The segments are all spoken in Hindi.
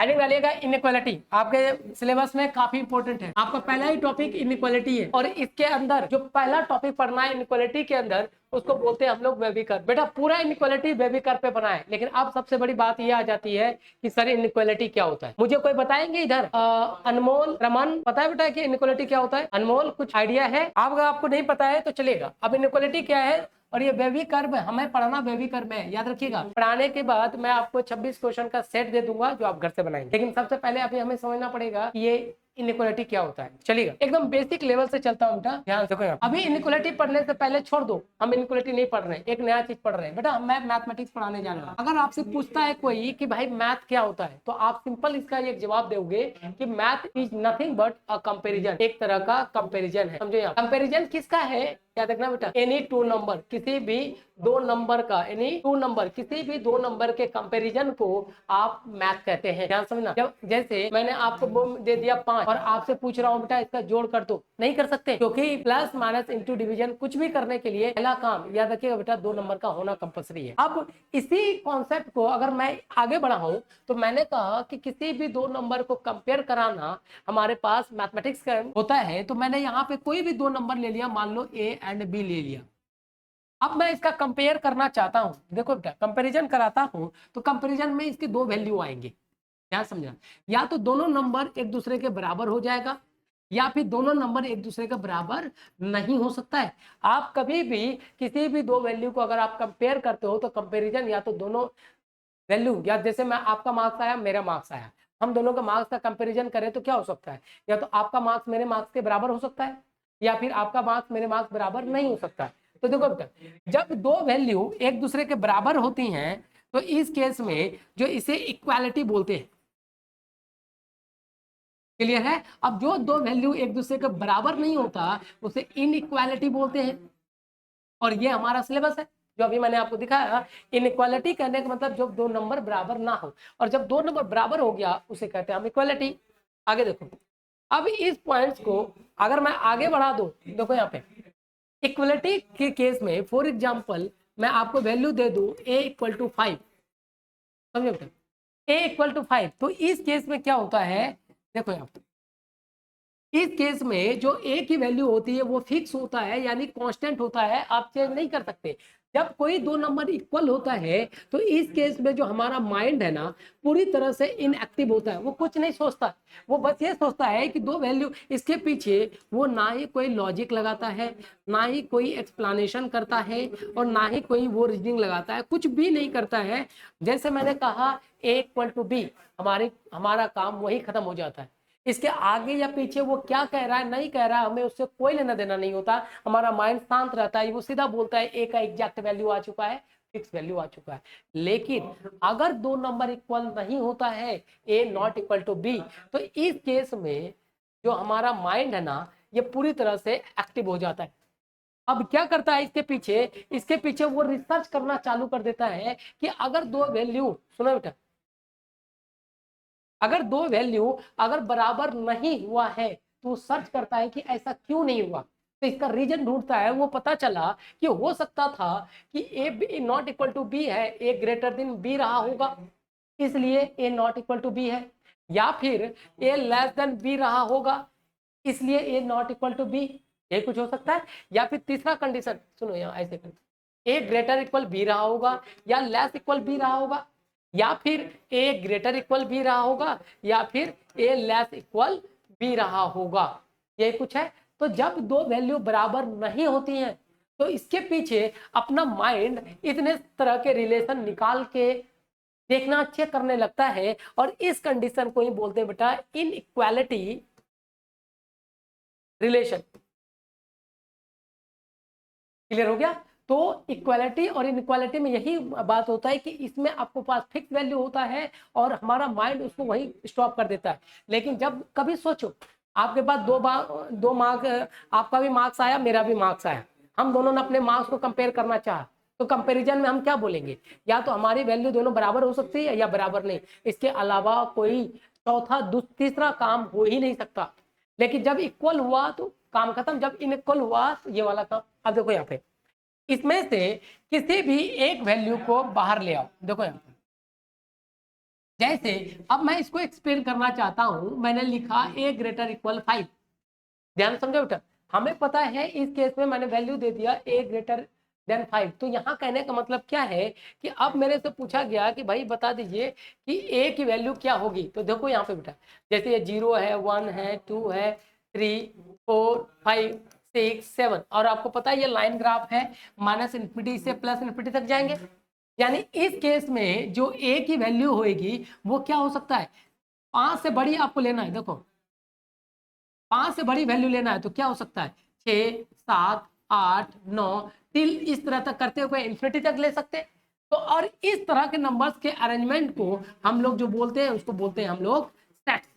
हेडिंग डालिएगा इनइक्वालिटी। आपके सिलेबस में काफी इंपॉर्टेंट है, आपका पहला ही टॉपिक इनइक्वालिटी है और इसके अंदर जो पहला टॉपिक पढ़ना है इनइक्वालिटी के अंदर उसको बोलते हैं हम लोग वेबी कर्व। बेटा पूरा इनइक्वालिटी वेबी कर्व पे बना है, लेकिन अब सबसे बड़ी बात ये आ जाती है कि सर इनइक्वालिटी क्या होता है। मुझे कोई बताएंगे इधर? अनमोल, रमन, पता है बेटा कि इनइक्वालिटी क्या होता है? अनमोल कुछ आइडिया है? आपको नहीं पता है तो चलेगा। अब इनइक्वालिटी क्या है और ये वेवी कर्व हमें पढ़ना वेवी कर्व है, याद रखिएगा। पढ़ाने के बाद मैं आपको 26 क्वेश्चन का सेट दे दूंगा जो आप घर से बनाएंगे, लेकिन सबसे पहले अभी हमें समझना पड़ेगा कि ये इनइक्वालिटी क्या होता है। चलिएगा एकदम बेसिक लेवल से चलता हूँ बेटा, ध्यान से। अभी इनइक्वालिटी पढ़ने से पहले छोड़ दो, हम इनइक्वालिटी नहीं पढ़ रहे हैं, एक नया चीज पढ़ रहे हैं बेटा। मैं मैथमेटिक्स पढ़ाने जा रहा हूँ। अगर आपसे पूछता है कोई कि भाई मैथ क्या होता है, तो आप सिंपल इसका एक जवाब दोगे कि math is nothing but a comparison, एक तरह का कंपेरिजन है। समझो यहाँ कंपेरिजन किसका है, क्या देखना बेटा, एनी टू नंबर, किसी भी दो नंबर का, एनी टू नंबर, किसी भी दो नंबर के कंपैरिजन को आप मैथ कहते हैं। ध्यान समझना। जब जैसे मैंने आपको दे दिया 5 और आपसे पूछ रहा हूं बेटा इसका जोड़ कर दो, नहीं कर सकते, क्योंकि प्लस माइनस इंटू डिवीजन कुछ भी करने के लिए पहला काम याद रखिएगा बेटा 2 नंबर का होना कंपलसरी है। अब इसी कॉन्सेप्ट को अगर मैं आगे बढ़ाऊं तो मैंने कहा कि किसी भी दो नंबर को कंपेयर कराना हमारे पास मैथमेटिक्स का होता है, तो मैंने यहाँ पे कोई भी दो नंबर ले लिया, मान लो ए एंड बी ले लिया। अब मैं इसका कंपेयर करना चाहता हूं, देखो बेटा कंपैरिजन कराता हूं तो कंपैरिजन में इसकी दो वैल्यू आएंगे, क्या समझा? या तो दोनों नंबर एक दूसरे के बराबर हो जाएगा या फिर दोनों नंबर एक दूसरे के बराबर नहीं हो सकता है। आप कभी भी किसी भी दो वैल्यू को अगर आप कंपेयर करते हो तो कंपैरिजन या तो दोनों वैल्यू, या जैसे मैं आपका मार्क्स आया मेरा मार्क्स आया, हम दोनों का मार्क्स का कंपैरिजन करें तो क्या हो सकता है, या तो आपका मार्क्स मेरे मार्क्स के बराबर हो सकता है या फिर आपका मार्क्स मेरे मार्क्स बराबर नहीं हो सकता है। तो देखो बेटा जब दो वैल्यू एक दूसरे के बराबर होती हैं तो इस केस में जो इसे इक्वालिटी बोलते हैं। क्लियर है? अब जो दो वैल्यू एक दूसरे के बराबर नहीं होता उसे इनइक्वालिटी बोलते हैं, और ये हमारा सिलेबस है जो अभी मैंने आपको दिखाया। इनइक्वालिटी कहने का मतलब जब दो नंबर बराबर ना हो, और जब दो नंबर बराबर हो गया उसे कहते हैं हम इक्वालिटी। आगे देखो, अब इस पॉइंट्स को अगर मैं आगे बढ़ा दूं, देखो यहाँ पे इक्वलिटी के केस में फॉर एग्जांपल मैं आपको वैल्यू दे दूं a इक्वल टू 5, समझे बेटा, a इक्वल टू 5, तो इस केस में क्या होता है, देखो यहाँ पे इस केस में जो a की वैल्यू होती है वो फिक्स होता है, यानी कांस्टेंट होता है, आप चेंज नहीं कर सकते। जब कोई दो नंबर इक्वल होता है तो इस केस में जो हमारा माइंड है ना पूरी तरह से इनएक्टिव होता है, वो कुछ नहीं सोचता, वो बस ये सोचता है कि दो वैल्यू इसके पीछे वो ना ही कोई लॉजिक लगाता है, ना ही कोई एक्सप्लेनेशन करता है, और ना ही कोई वो रीजनिंग लगाता है, कुछ भी नहीं करता है। जैसे मैंने कहा a इक्वल टू बी, हमारा काम वही खत्म हो जाता है। इसके आगे या पीछे वो क्या कह रहा है नहीं कह रहा है हमें उससे कोई लेना देना नहीं होता, हमारा माइंड शांत रहता है, वो सीधा बोलता है ए का एग्जैक्ट वैल्यू आ चुका है, फिक्स वैल्यू आ चुका है। लेकिन अगर दो नंबर इक्वल नहीं होता है, ए नॉट इक्वल टू बी, तो इस केस में जो हमारा माइंड है ना ये पूरी तरह से एक्टिव हो जाता है। अब क्या करता है इसके पीछे वो रिसर्च करना चालू कर देता है कि अगर दो वैल्यू, सुनो बेटा, अगर दो वैल्यू अगर बराबर नहीं हुआ है तो सर्च करता है कि ऐसा क्यों नहीं हुआ, तो इसका रीजन ढूंढता है। वो पता चला कि हो सकता था कि ए नॉट इक्वल टू बी है, ए ग्रेटर देन बी रहा होगा इसलिए ए नॉट इक्वल टू बी है, या फिर ए लेस देन बी रहा होगा इसलिए ए नॉट इक्वल टू बी, ये कुछ हो सकता है। या फिर तीसरा कंडीशन सुनो यहाँ ऐसे ए ग्रेटर इक्वल बी रहा होगा या लेस इक्वल बी रहा होगा, या फिर ए ग्रेटर इक्वल बी रहा होगा या फिर ए लेस इक्वल बी रहा होगा, ये कुछ है। तो जब दो वैल्यू बराबर नहीं होती हैं तो इसके पीछे अपना माइंड इतने तरह के रिलेशन निकाल के देखना चेक करने लगता है, और इस कंडीशन को ही बोलते हैं बेटा इनइक्वालिटी रिलेशन। क्लियर हो गया? तो इक्वालिटी और इनइक्वालिटी में यही बात होता है कि इसमें आपको पास फिक्स वैल्यू होता है और हमारा माइंड उसको वही स्टॉप कर देता है। लेकिन जब कभी सोचो आपके पास दो मार्क, आपका भी मार्क्स आया मेरा भी मार्क्स आया, हम दोनों ने अपने मार्क्स को कंपेयर करना चाहा, तो कंपैरिजन में हम क्या बोलेंगे, या तो हमारी वैल्यू दोनों बराबर हो सकती है या बराबर नहीं, इसके अलावा कोई चौथा तीसरा काम हो ही नहीं सकता। लेकिन जब इक्वल हुआ तो काम खत्म, जब इनइक्वल हुआ तो ये वाला काम। अब देखो यहाँ पे इसमें से किसी भी एक वैल्यू को बाहर ले आओ, देखो यहाँ पे जैसे अब मैं इसको एक्सप्लेन करना चाहता हूं, मैंने लिखा a ग्रेटर इक्वल 5। ध्यान समझो बेटा, हमें पता है इस केस में मैंने वैल्यू दे दिया a ग्रेटर देन 5। तो यहाँ कहने का मतलब क्या है कि अब मेरे से पूछा गया कि भाई बता दीजिए कि a की वैल्यू क्या होगी। तो देखो यहाँ पे बेटा, जैसे ये 0 है, 1 है, 2 है, 3, 4, 5, 6, 7, और आपको पता है ये लाइन ग्राफ है, माइनस इन्फिनिटी से प्लस इन्फिनिटी तक जाएंगे। यानी इस केस में जो a की वैल्यू होगी वो क्या हो सकता है, 5 से बड़ी आपको लेना है। देखो 5 से बड़ी वैल्यू लेना है तो क्या हो सकता है, 6, 7, 8, 9 टिल इस तरह तक करते हुए इन्फिनिटी तक ले सकते हैं। तो और इस तरह के नंबर्स के अरेंजमेंट को हम लोग जो बोलते हैं उसको बोलते हैं हम लोग सेट्स।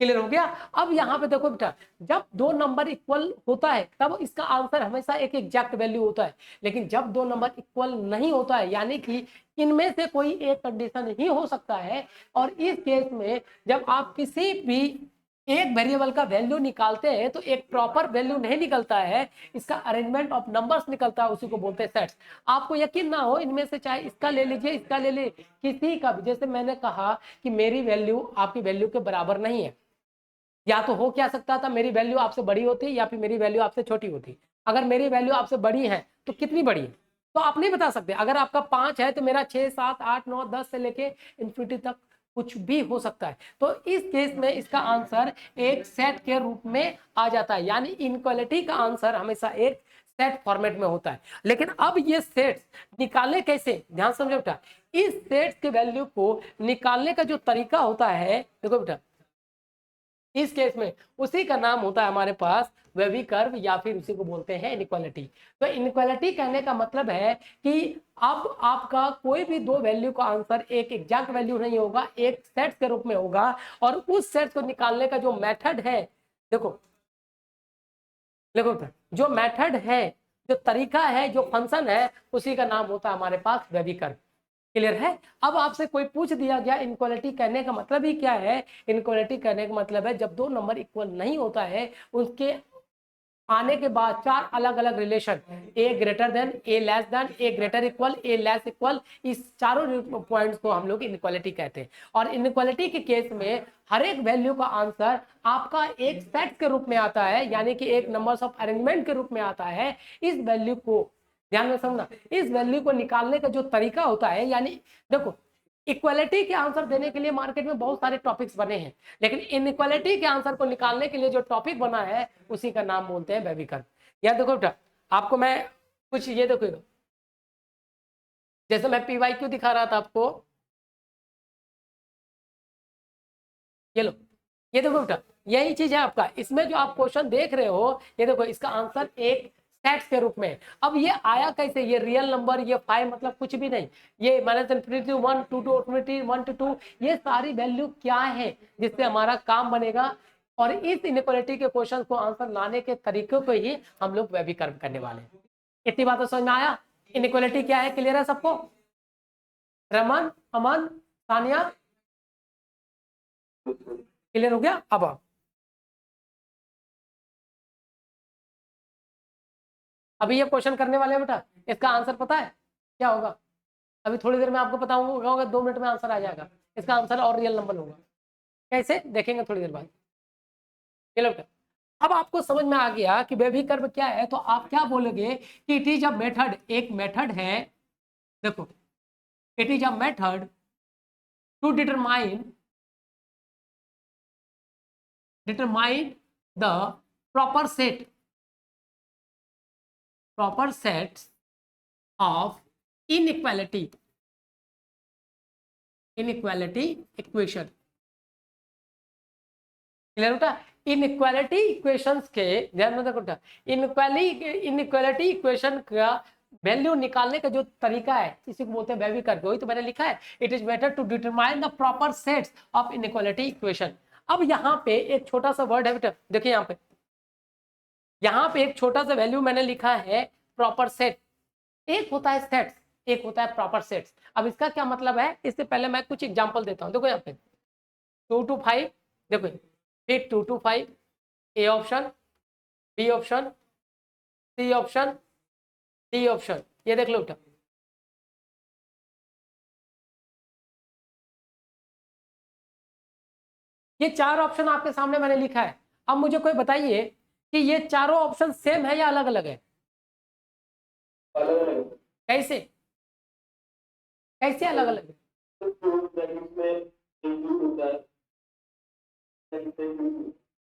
क्लियर हो गया। अब यहाँ पे देखो बेटा, जब दो नंबर इक्वल होता है तब इसका आंसर हमेशा एक एग्जैक्ट वैल्यू होता है, लेकिन जब दो नंबर इक्वल नहीं होता है, यानी कि इनमें से कोई एक कंडीशन ही हो सकता है, और इस केस में जब आप किसी भी एक वेरिएबल का वैल्यू निकालते हैं तो एक प्रॉपर वैल्यू नहीं निकलता है, इसका अरेंजमेंट ऑफ नंबर्स निकलता है, उसी को बोलते हैं सेट्स। आपको यकीन ना हो, इनमें से चाहे इसका ले लीजिए, इसका ले लीजिए, किसी का भी, जैसे मैंने कहा कि मेरी वैल्यू आपकी वैल्यू के बराबर नहीं है, या तो हो क्या सकता था, मेरी वैल्यू आपसे बड़ी होती या फिर मेरी वैल्यू आपसे छोटी होती। अगर मेरी वैल्यू आपसे बड़ी है तो कितनी बड़ी है तो आप नहीं बता सकते। अगर आपका 5 है तो मेरा 6, 7, 8, 9, 10 से लेके इन्फिनिटी तक कुछ भी हो सकता है। तो इस केस में इसका आंसर एक सेट के रूप में आ जाता है, यानी इनक्वालिटी का आंसर हमेशा एक सेट फॉर्मेट में होता है। लेकिन अब ये सेट्स निकालने कैसे, ध्यान समझो बेटा, इस सेट्स के वैल्यू को निकालने का जो तरीका होता है, देखो बेटा, इस केस में उसी का नाम होता है हमारे पास वेवी कर्व, या फिर उसी को बोलते हैं इनइक्वालिटी। तो इनइक्वालिटी कहने का मतलब है कि अब आपका कोई भी दो वैल्यू का आंसर एक एग्जैक्ट वैल्यू नहीं होगा, एक सेट के रूप में होगा, और उस सेट को निकालने का जो मेथड है, देखो देखो जो मेथड है, जो तरीका है, जो फंक्शन है, उसी का नाम होता है हमारे पास वेवी कर्व। क्लियर है। अब आपसे कोई पूछ दिया गया इनक्वालिटी कहने का मतलब ही क्या है, इनक्वालिटी कहने का मतलब है जब दो नंबर इक्वल नहीं होता है, उसके आने के बाद चार अलग अलग रिलेशन, ए ग्रेटर देन, ए लेस देन, ए ग्रेटर इक्वल, ए लेस इक्वल, इस चारों पॉइंट्स को हम लोग इनक्वालिटी कहते हैं। और इनक्वालिटी के केस में हर एक वैल्यू का आंसर आपका एक सेट के रूप में आता है, यानी कि एक नंबर्स ऑफ अरेंजमेंट के रूप में आता है। इस वैल्यू को ध्यान में समझना, इस वैल्यू को निकालने का जो तरीका होता है, यानी देखो इक्वालिटी के आंसर देने के लिए मार्केट में बहुत सारे टॉपिक्स बने हैं, लेकिन इनइक्वालिटी के आंसर को निकालने के लिए जो टॉपिक बना है उसी का नाम बोलते हैं वेवी कर्व। यार देखो बेटा, आपको मैं कुछ ये देखो, जैसे मैं PYQ दिखा रहा था आपको, ये लो, ये देखो बेटा, यही चीज है आपका, इसमें जो आप क्वेश्चन देख रहे हो, ये देखो इसका आंसर एक सेट्स के रूप में। अब ये आया कैसे, ये रियल नंबर, ये 5 मतलब कुछ भी नहीं, ये minus infinity 1 2 to infinity 1 to 2, ये सारी वैल्यू क्या है जिससे हमारा काम बनेगा। और इस इनइक्वालिटी के क्वेश्चन को आंसर लाने के तरीके को ही हम लोग वेवी कर्व करने वाले हैं। इतनी बात तो समझ में आया, इनइक्वालिटी क्या है, क्लियर है सबको? रमन, अमन, सानिया, क्लियर हो गया? अब अभी ये क्वेश्चन करने वाले हैं बेटा, इसका आंसर पता है क्या होगा? अभी थोड़ी देर में आपको बताऊंगा, 2 मिनट में आंसर आ जाएगा। इसका आंसर और रियल नंबर होगा, कैसे देखेंगे थोड़ी देर बाद। चलो बेटा, अब आपको समझ में आ गया कि बेबी कर्व क्या है, तो आप क्या बोलोगे कि इट इज अ मेथड, एक मेथड है, देखो it is a method to determine the proper set of inequality equation. Clear बेटा? इनइक्वालिटी इक्वेशंस के, ध्यान में देखो बेटा, इनइक्वालिटी इक्वेशन का वैल्यू निकालने का जो तरीका है इसी को बोलते हैं वेवी कर्व। वही तो मैंने लिखा है, it is better to determine the proper sets of inequality equation. अब यहाँ पे एक छोटा सा वर्ड है बेटा, देखिए यहाँ पे एक छोटा सा वैल्यू मैंने लिखा है प्रॉपर सेट। एक होता है सेट्स, एक होता है प्रॉपर सेट्स। अब इसका क्या मतलब है, इससे पहले मैं कुछ एग्जांपल देता हूँ। देखो यहाँ पे 2 to 5, देखो फिर 2 to 5, A option, B option, C option, D option, ये देख लो बेटा। ये 4 ऑप्शन आपके सामने मैंने लिखा है। अब मुझे कोई बताइए कि ये चारों ऑप्शन सेम है या अलग अलग है? अलग अलग कैसे कैसे अलग अलग है?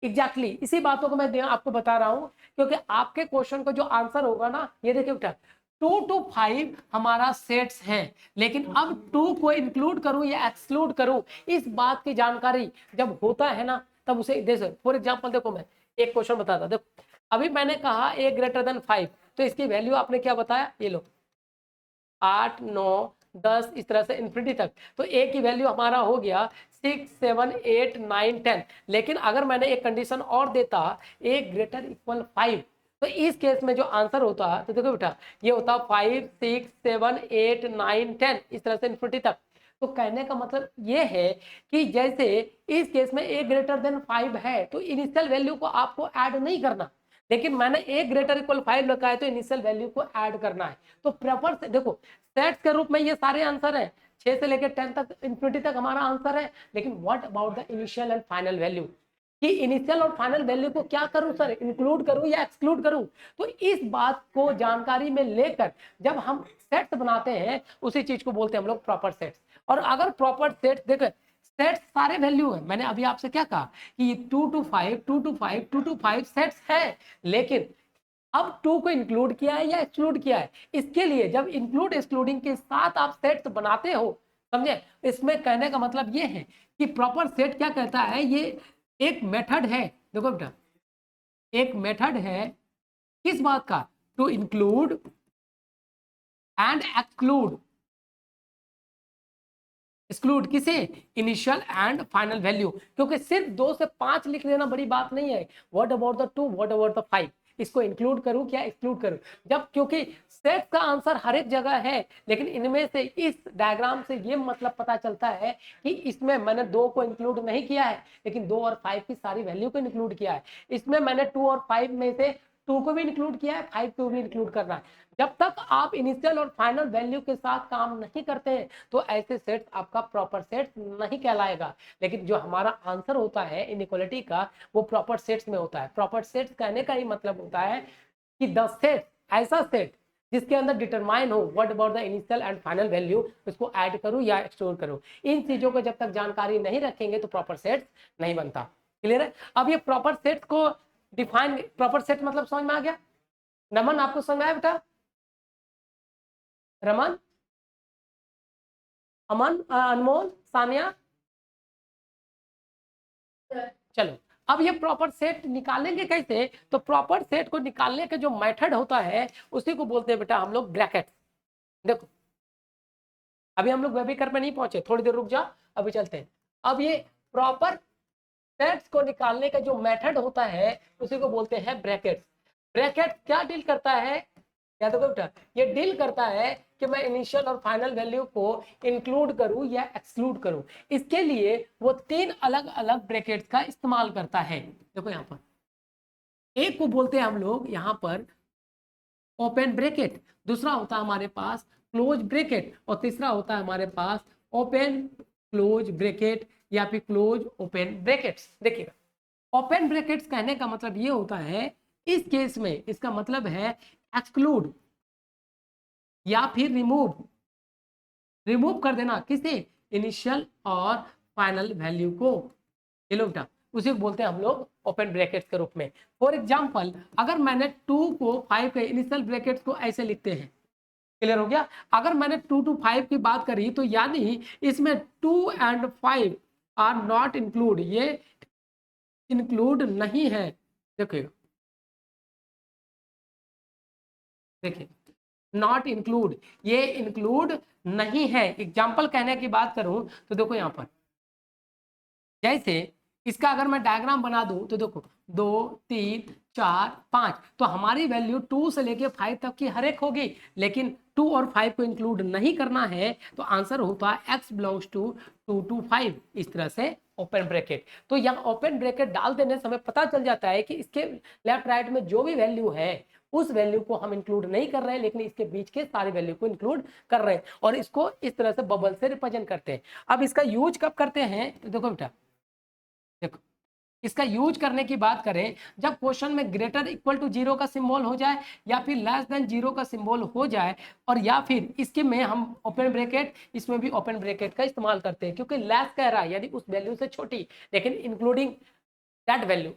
एग्जैक्टली इसी बातों को मैं आपको बता रहा हूं, क्योंकि आपके क्वेश्चन का जो आंसर होगा ना, ये देखिए बेटा 2 to 5 हमारा सेट्स है, लेकिन अब 2 को इंक्लूड करूं या एक्सक्लूड करूं, इस बात की जानकारी जब होता है ना, तब उसे देखो। फॉर एग्जांपल देखो, मैं एक क्वेश्चन बताता, देखो अभी मैंने कहा a ग्रेटर देन 5, तो इसकी वैल्यू आपने क्या बताया, ये लो 8 9 10 इस तरह से इन्फिनिटी तक, तो a की वैल्यू हमारा हो गया 6 7 8 9 10। लेकिन अगर मैंने एक कंडीशन और देता a ग्रेटर इक्वल 5, तो इस केस में जो आंसर होता, तो देखो बेटा ये होता 5 6 7 8 9 10 इस तरह से इन्फिनिटी तक। तो कहने का मतलब ये है कि जैसे इस केस में a ग्रेटर देन 5 है, तो इनिशियल वैल्यू को आपको ऐड नहीं करना, लेकिन मैंने a ग्रेटर इक्वल 5 लिखा है, तो इनिशियल वैल्यू को ऐड करना है। तो प्रॉपर से देखो, सेट्स के रूप में ये सारे आंसर है, 6 से लेकर 10 तक इन्फिनिटी तक हमारा आंसर है। लेकिन what about the initial and final value, कि इनिशियल और फाइनल वैल्यू को क्या करूं सर, इंक्लूड करूं या एक्सक्लूड करूं? तो इस बात को जानकारी में लेकर जब हम सेट्स बनाते हैं, उसी चीज को बोलते हैं हम लोग प्रॉपर सेट्स। और अगर प्रॉपर सेट्स देखो, सेट्स सारे वैल्यू है, मैंने अभी आपसे क्या कहा कि 2 to 5 2 to 5 2 to 5 सेट्स है, लेकिन अब 2 को इंक्लूड किया है या एक्सक्लूड किया है। इसके लिए जब इंक्लूड एक्सक्लूडिंग के साथ आप सेट्स बनाते हो, समझे, इसमें कहने का मतलब ये है कि प्रॉपर सेट क्या कहता है, ये एक मेथड है। देखो बेटा, एक मेथड है किस बात का, to include and exclude. Exclude किसे, इनिशियल एंड फाइनल वैल्यू, क्योंकि सिर्फ 2 से 5 लिख लेना बड़ी बात नहीं है। What about the 2, what about the 5, इसको इंक्लूड करूं क्या एक्सक्लूड करूं? जब क्योंकि सेट का आंसर हर एक जगह है, लेकिन इनमें से इस डायग्राम से ये मतलब पता चलता है कि इसमें मैंने 2 को इंक्लूड नहीं किया है, लेकिन 2 और 5 की सारी वैल्यू को इंक्लूड किया है। इसमें मैंने 2 और 5 में से 2 को भी इंक्लूड किया है, 5 को भी इंक्लूड करना है। जब तक आप इनिशियल और फाइनल वैल्यू के साथ काम नहीं करते हैं, तो ऐसे सेट आपका प्रॉपर सेट नहीं कहलाएगा। लेकिन जो हमारा आंसर होता है इनइक्वालिटी का, वो प्रॉपर सेट्स में होता है। प्रॉपर सेट्स कहने का ही मतलब होता है कि द सेट, ऐसा सेट जिसके अंदर डिटरमाइन हो what about the initial and final value, उसको ऐड करूं या एक्सक्लूड करूं। इन चीजों को जब तक जानकारी नहीं रखेंगे तो प्रॉपर सेट्स नहीं बनता। क्लियर है? अब ये प्रॉपर सेट्स को डिफाइन, प्रॉपर सेट मतलब समझ में आ गया? नमन आपको समझ में आया बेटा? रमन, अमन, अनमोल, सानिया, चलो। अब ये प्रॉपर सेट निकालेंगे कैसे? तो प्रॉपर सेट को निकालने का जो मेथड होता है, उसी को बोलते हैं बेटा हम लोग ब्रैकेट। देखो अभी हम लोग वेबिकर में नहीं पहुंचे, थोड़ी देर रुक जाओ, अभी चलते हैं। अब ये प्रॉपर सेट्स को निकालने का जो मेथड होता है, उसी को बोलते हैं ब्रैकेट। ब्रैकेट क्या डील करता है, या देखो बेटा, ये डील करता है कि मैं इनिशियल और फाइनल वैल्यू को इंक्लूड करूं या एक्सक्लूड करूं। इसके लिए वो 3 अलग अलग ब्रैकेट्स का इस्तेमाल करता है। देखो यहाँ पर एक को बोलते हैं हम लोग यहाँ पर ओपन ब्रैकेट, दूसरा होता है हमारे पास क्लोज ब्रैकेट, और तीसरा होता है हमारे पास ओपन क्लोज ब्रैकेट या फिर क्लोज ओपन ब्रैकेट्स। देखिएगा, ओपन ब्रैकेट्स कहने का मतलब ये होता है, इस केस में इसका मतलब है एक्सक्लूड या फिर रिमूव, रिमूव कर देना किसे, इनिशियल और फाइनल वैल्यू को। ये लो बेटा, उसी को बोलते हैं हम लोग ओपन ब्रैकेट्स के रूप में। फॉर एग्जांपल, अगर मैंने 2 को 5 के इनिशियल ब्रैकेट्स को ऐसे लिखते हैं, क्लियर हो गया? अगर मैंने 2 to 5 की बात करी, तो यानी इसमें 2 and 5 आर नॉट इंक्लूड, ये इंक्लूड नहीं है। देखिए देखिए, नॉट इंक्लूड, ये इंक्लूड नहीं है। एग्जाम्पल कहने की बात करूं तो देखो यहाँ पर, जैसे इसका अगर मैं डायग्राम बना दूं, तो देखो 2 3 4 5, तो हमारी वैल्यू 2 से लेके 5 तक की हर एक होगी, लेकिन 2 और 5 को इंक्लूड नहीं करना है, तो आंसर होता है x बिलोंग्स टू 2 to 5, इस तरह से ओपन ब्रैकेट। तो यहाँ ओपन ब्रैकेट डाल देने से हमें पता चल जाता है कि इसके लेफ्ट राइट में जो भी वैल्यू है, उस वैल्यू को हम इंक्लूड नहीं कर रहे हैं, लेकिन इसके बीच के सारी वैल्यू को इंक्लूड कर रहे हैं, और इसको इस तरह से बबल से रिप्रेजेंट करते हैं। अब इसका यूज कब करते हैं, तो देखो बेटा, इसका यूज करने की बात करें, जब क्वेश्चन में ग्रेटर इक्वल टू जीरो का सिंबल हो जाए या फिर लेस देन जीरो का सिंबल हो जाए, और या फिर इसके में हम ओपन ब्रैकेट, इसमें भी ओपन ब्रैकेट का इस्तेमाल करते हैं क्योंकि लेस कह रहा है यानी उस वैल्यू से छोटी, लेकिन including that value,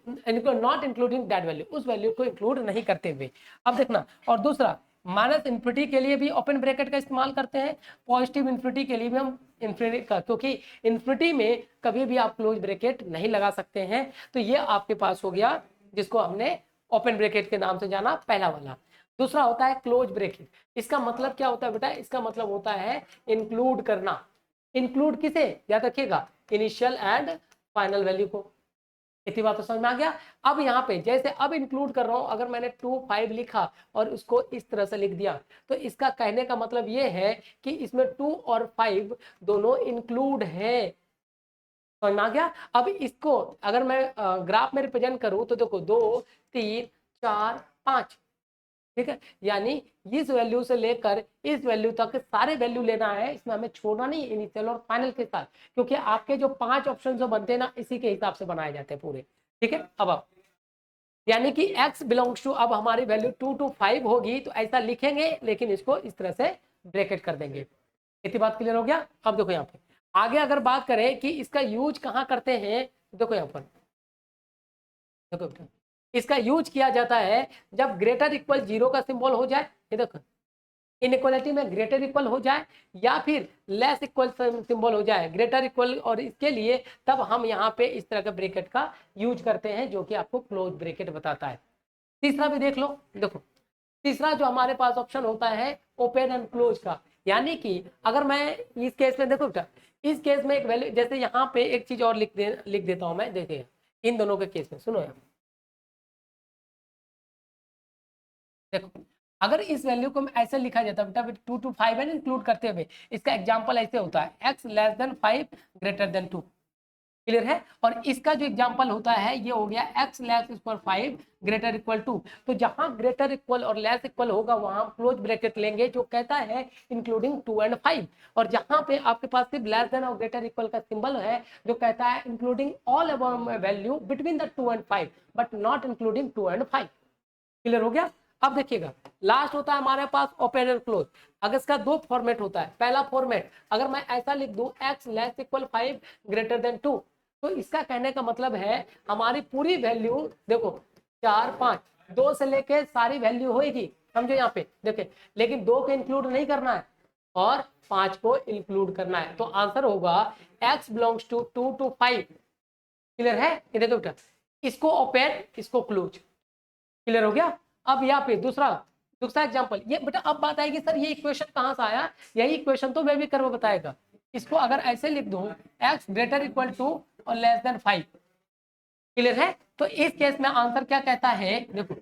not including that value, उस वैल्यू को इंक्लूड नहीं करते हुए। अब देखना, और दूसरा माइनस इन्फिनिटी के लिए भी ओपन ब्रैकेट का इस्तेमाल करते हैं, पॉजिटिव इन्फिनिटी के लिए भी हम इन्फिनिटी का, क्योंकि इन्फिनिटी में कभी भी आप क्लोज ब्रैकेट नहीं लगा सकते हैं। तो ये आपके पास हो गया जिसको हमने ओपन ब्रैकेट के नाम से जाना, पहला वाला। दूसरा होता है क्लोज ब्रैकेट। इसका मतलब क्या होता है बेटा? इसका मतलब होता है इंक्लूड करना। इंक्लूड किसे? याद रखिएगा, इनिशियल एंड फाइनल वैल्यू को। इतनी बात तो समझ में आ गया। अब यहाँ पे जैसे अब इंक्लूड कर रहा हूं, अगर मैंने 2 5 लिखा और उसको इस तरह से लिख दिया, तो इसका कहने का मतलब ये है कि इसमें 2 और 5 दोनों इंक्लूड है। समझ में आ गया? अब इसको अगर मैं ग्राफ में रिप्रेजेंट करूं तो देखो 2 3 4 5, ठीक है, यानी इस वैल्यू से लेकर इस वैल्यू तक सारे वैल्यू लेना है, इसमें हमें छोड़ना नहीं, इनिशियल और फाइनल के साथ, क्योंकि आपके जो 5 ऑप्शन जो बनते हैं ना, इसी के हिसाब से बनाए जाते हैं पूरे। ठीक है, अब यानी कि x बिलोंग्स टू, अब हमारी वैल्यू 2 to 5 होगी तो ऐसा लिखेंगे, लेकिन इसको इस तरह से ब्रैकेट कर देंगे। इतनी बात क्लियर हो गया? अब देखो यहाँ पे आगे अगर बात करें कि इसका यूज कहाँ करते हैं, देखो यहाँ पर देखो बेटा, इसका यूज किया जाता है जब ग्रेटर इक्वल जीरो का सिंबल हो जाए, ये देखो इनइक्वालिटी में ग्रेटर इक्वल हो जाए या फिर लेस इक्वल सिंबल हो जाए, ग्रेटर इक्वल, और इसके लिए तब हम यहाँ पे इस तरह के ब्रैकेट का यूज करते हैं, जो कि आपको क्लोज ब्रैकेट बताता है। तीसरा भी देख लो, देखो तीसरा जो हमारे पास ऑप्शन होता है ओपन एंड क्लोज का, यानी कि अगर मैं इस केस में देखो बेटा, इस केस में एक वैल्यू, जैसे यहाँ पे एक चीज और लिख देता हूं मैं, देखिए इन दोनों के केस में सुनो यार, देखो अगर इस वैल्यू को ऐसे लिखा जाता बेटा 2 to 5 है इंक्लूड करते हुए, इसका एग्जांपल ऐसे होता है x less than 5 greater than 2। Clear है? और इसका जो एग्जांपल होता है ये हो गया x less equal 5 greater equal 2। तो जहां ग्रेटर इक्वल और लेस इक्वल होगा वहां क्लोज ब्रैकेट लेंगे जो कहता है इंक्लूडिंग 2 and 5, और जहां पे आपके पास सिर्फ लेस देन और ग्रेटर इक्वल का सिंबल है जो कहता है including all value between the 2 and 5 but not including 2 and 5। Clear हो गया? अब देखिएगा लास्ट होता है हमारे पास ओपन एंड क्लोज। अगर इसका दो फॉर्मेट होता है, पहला फॉर्मेट अगर मैं ऐसा लिख दूं x less equal 5 greater than 2, तो इसका कहने का मतलब है हमारी पूरी वैल्यू देखो 4 5 2 से लेके सारी वैल्यू होगी, समझो यहाँ पे देखे, लेकिन 2 को इंक्लूड नहीं करना है और 5 को इंक्लूड करना है। तो आंसर होगा x belongs to 2 to 5। Clear है? ये देखो बेटा, इसको ओपन इसको क्लोज। क्लियर हो गया? अब यहाँ पे दूसरा दूसरा एग्जांपल, ये बेटा अब बात आएगी सर ये इक्वेशन कहाँ से आया, यही इक्वेशन तो मैं भी कर्व बताएगा। इसको अगर ऐसे लिख दूं x ग्रेटर इक्वल टू और लेस देन 5। क्लियर है? तो इस केस में आंसर क्या कहता है, देखो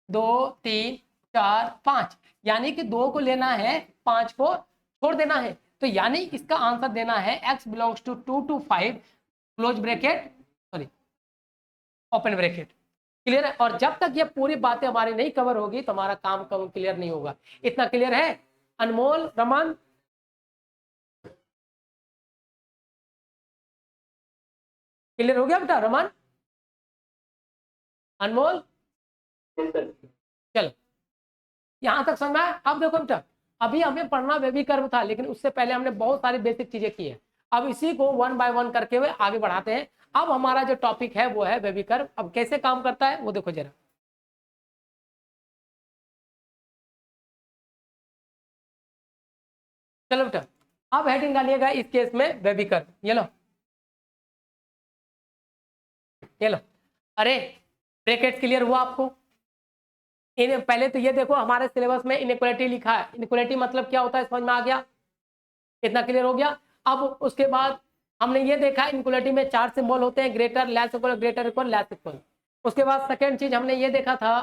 2 3 4 5, यानी कि 2 को लेना है 5 को छोड़ देना है, तो यानी इसका आंसर देना है x belongs to 2 to 5 close bracket sorry open bracket. Clear है? और जब तक ये पूरी बातें हमारी नहीं कवर होगी तो हमारा काम कम क्लियर नहीं होगा। इतना क्लियर है? अनमोल, रमन, क्लियर हो गया बेटा? रमन, अनमोल, yes, sir. चलो यहां तक समझ में आया? अब देखो बेटा, अभी हमें पढ़ना बेबी कर्व था, लेकिन उससे पहले हमने बहुत सारी बेसिक चीजें की है। अब इसी को 1 by 1 करके हुए आगे बढ़ाते हैं। अब हमारा जो टॉपिक है वो है बेबी कर्व। अब कैसे काम करता है वो देखो जरा, चलो बेटा अब हेडिंग डालिएगा इस केस में बेबी कर्व। ये लो, अरे ब्रैकेट क्लियर हुआ आपको? इन पहले तो ये देखो हमारे सिलेबस में इनइक्वालिटी लिखा है, इनइक्वालिटी मतलब क्या होता है समझ में आ गया? इतना क्लियर हो गया? अब उसके बाद हमने ये देखा इनइक्वालिटी में 4 सिंबल होते हैं, greater less equal greater equal less equal. उसके बाद सेकेंड चीज हमने ये देखा था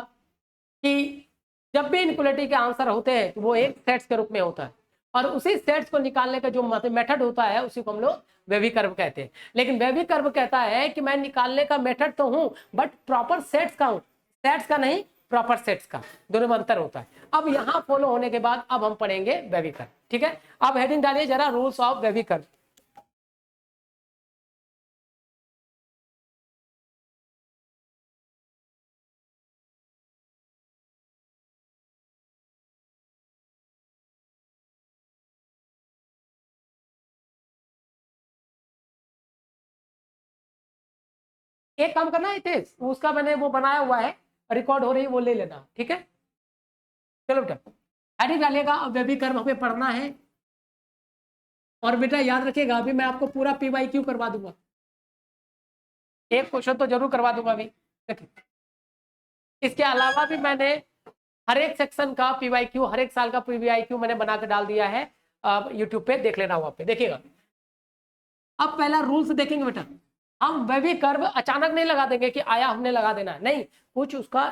कि जब भी इनइक्वालिटी के आंसर होते हैं तो वो एक सेट्स के रूप में होता है, और उसी सेट्स को निकालने का जो मेथड होता है उसी को हम लोग वेवी कर्व कहते हैं। लेकिन वेवी कर्व कहता है कि मैं निकालने का मेथड तो हूं बट प्रॉपर सेट्स का हूं, सेट्स का नहीं प्रॉपर सेट्स का, दोनों में अंतर होता है। अब यहां फॉलो होने के बाद अब हम पढ़ेंगे वेवी कर्व। ठीक है, अब हेडिंग डालिए जरा, रूल्स ऑफ वेवी कर्व। एक काम करना है तेज, उसका मैंने वो बनाया हुआ है, रिकॉर्ड हो रही है, वो ले लेना, ठीक है। चलो बेटा हेडिंग डालिएगा, अब वेबी कर्व हमें पढ़ना है। और बेटा याद रखिएगा अभी मैं आपको पूरा PYQ करवा दूंगा, एक क्वेश्चन तो जरूर करवा दूंगा अभी। देखिए इसके अलावा भी मैंने हर एक सेक्शन का PYQ, हर एक साल का PYQ मैंने बना के डाल दिया है, आप यूट्यूब पे देख लेना, वहां पे देखिएगा। अब पहला रूल्स देखेंगे बेटा, हम वेबी कर्व अचानक नहीं लगा देंगे कि आया हमने लगा देना, नहीं, कुछ उसका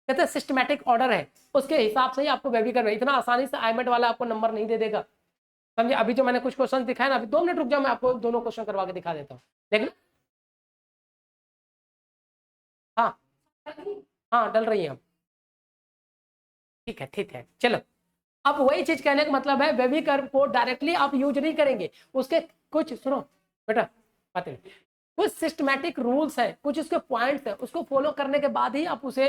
कहते हैं सिस्टमैटिक ऑर्डर है, उसके हिसाब से ही आपको वेबी कर्व, इतना आसानी से आईमेट वाला आपको नंबर नहीं दे देगा, समझे। अभी जो मैंने कुछ क्वेश्चन दिखाए ना, अभी 2 मिनट रुक जाओ, मैं आपको दोनों क्वेश्चन करवा के दिखा देता हूँ, देख लो। हाँ हाँ डल रही है हम, ठीक है चलो। अब वही चीज कहने का मतलब है, वेबी कर्व को डायरेक्टली आप यूज नहीं करेंगे, उसके कुछ सुनो बेटा बातें, कुछ सिस्टमैटिक रूल्स है, कुछ उसके पॉइंट्स है, उसको फॉलो करने के बाद ही आप उसे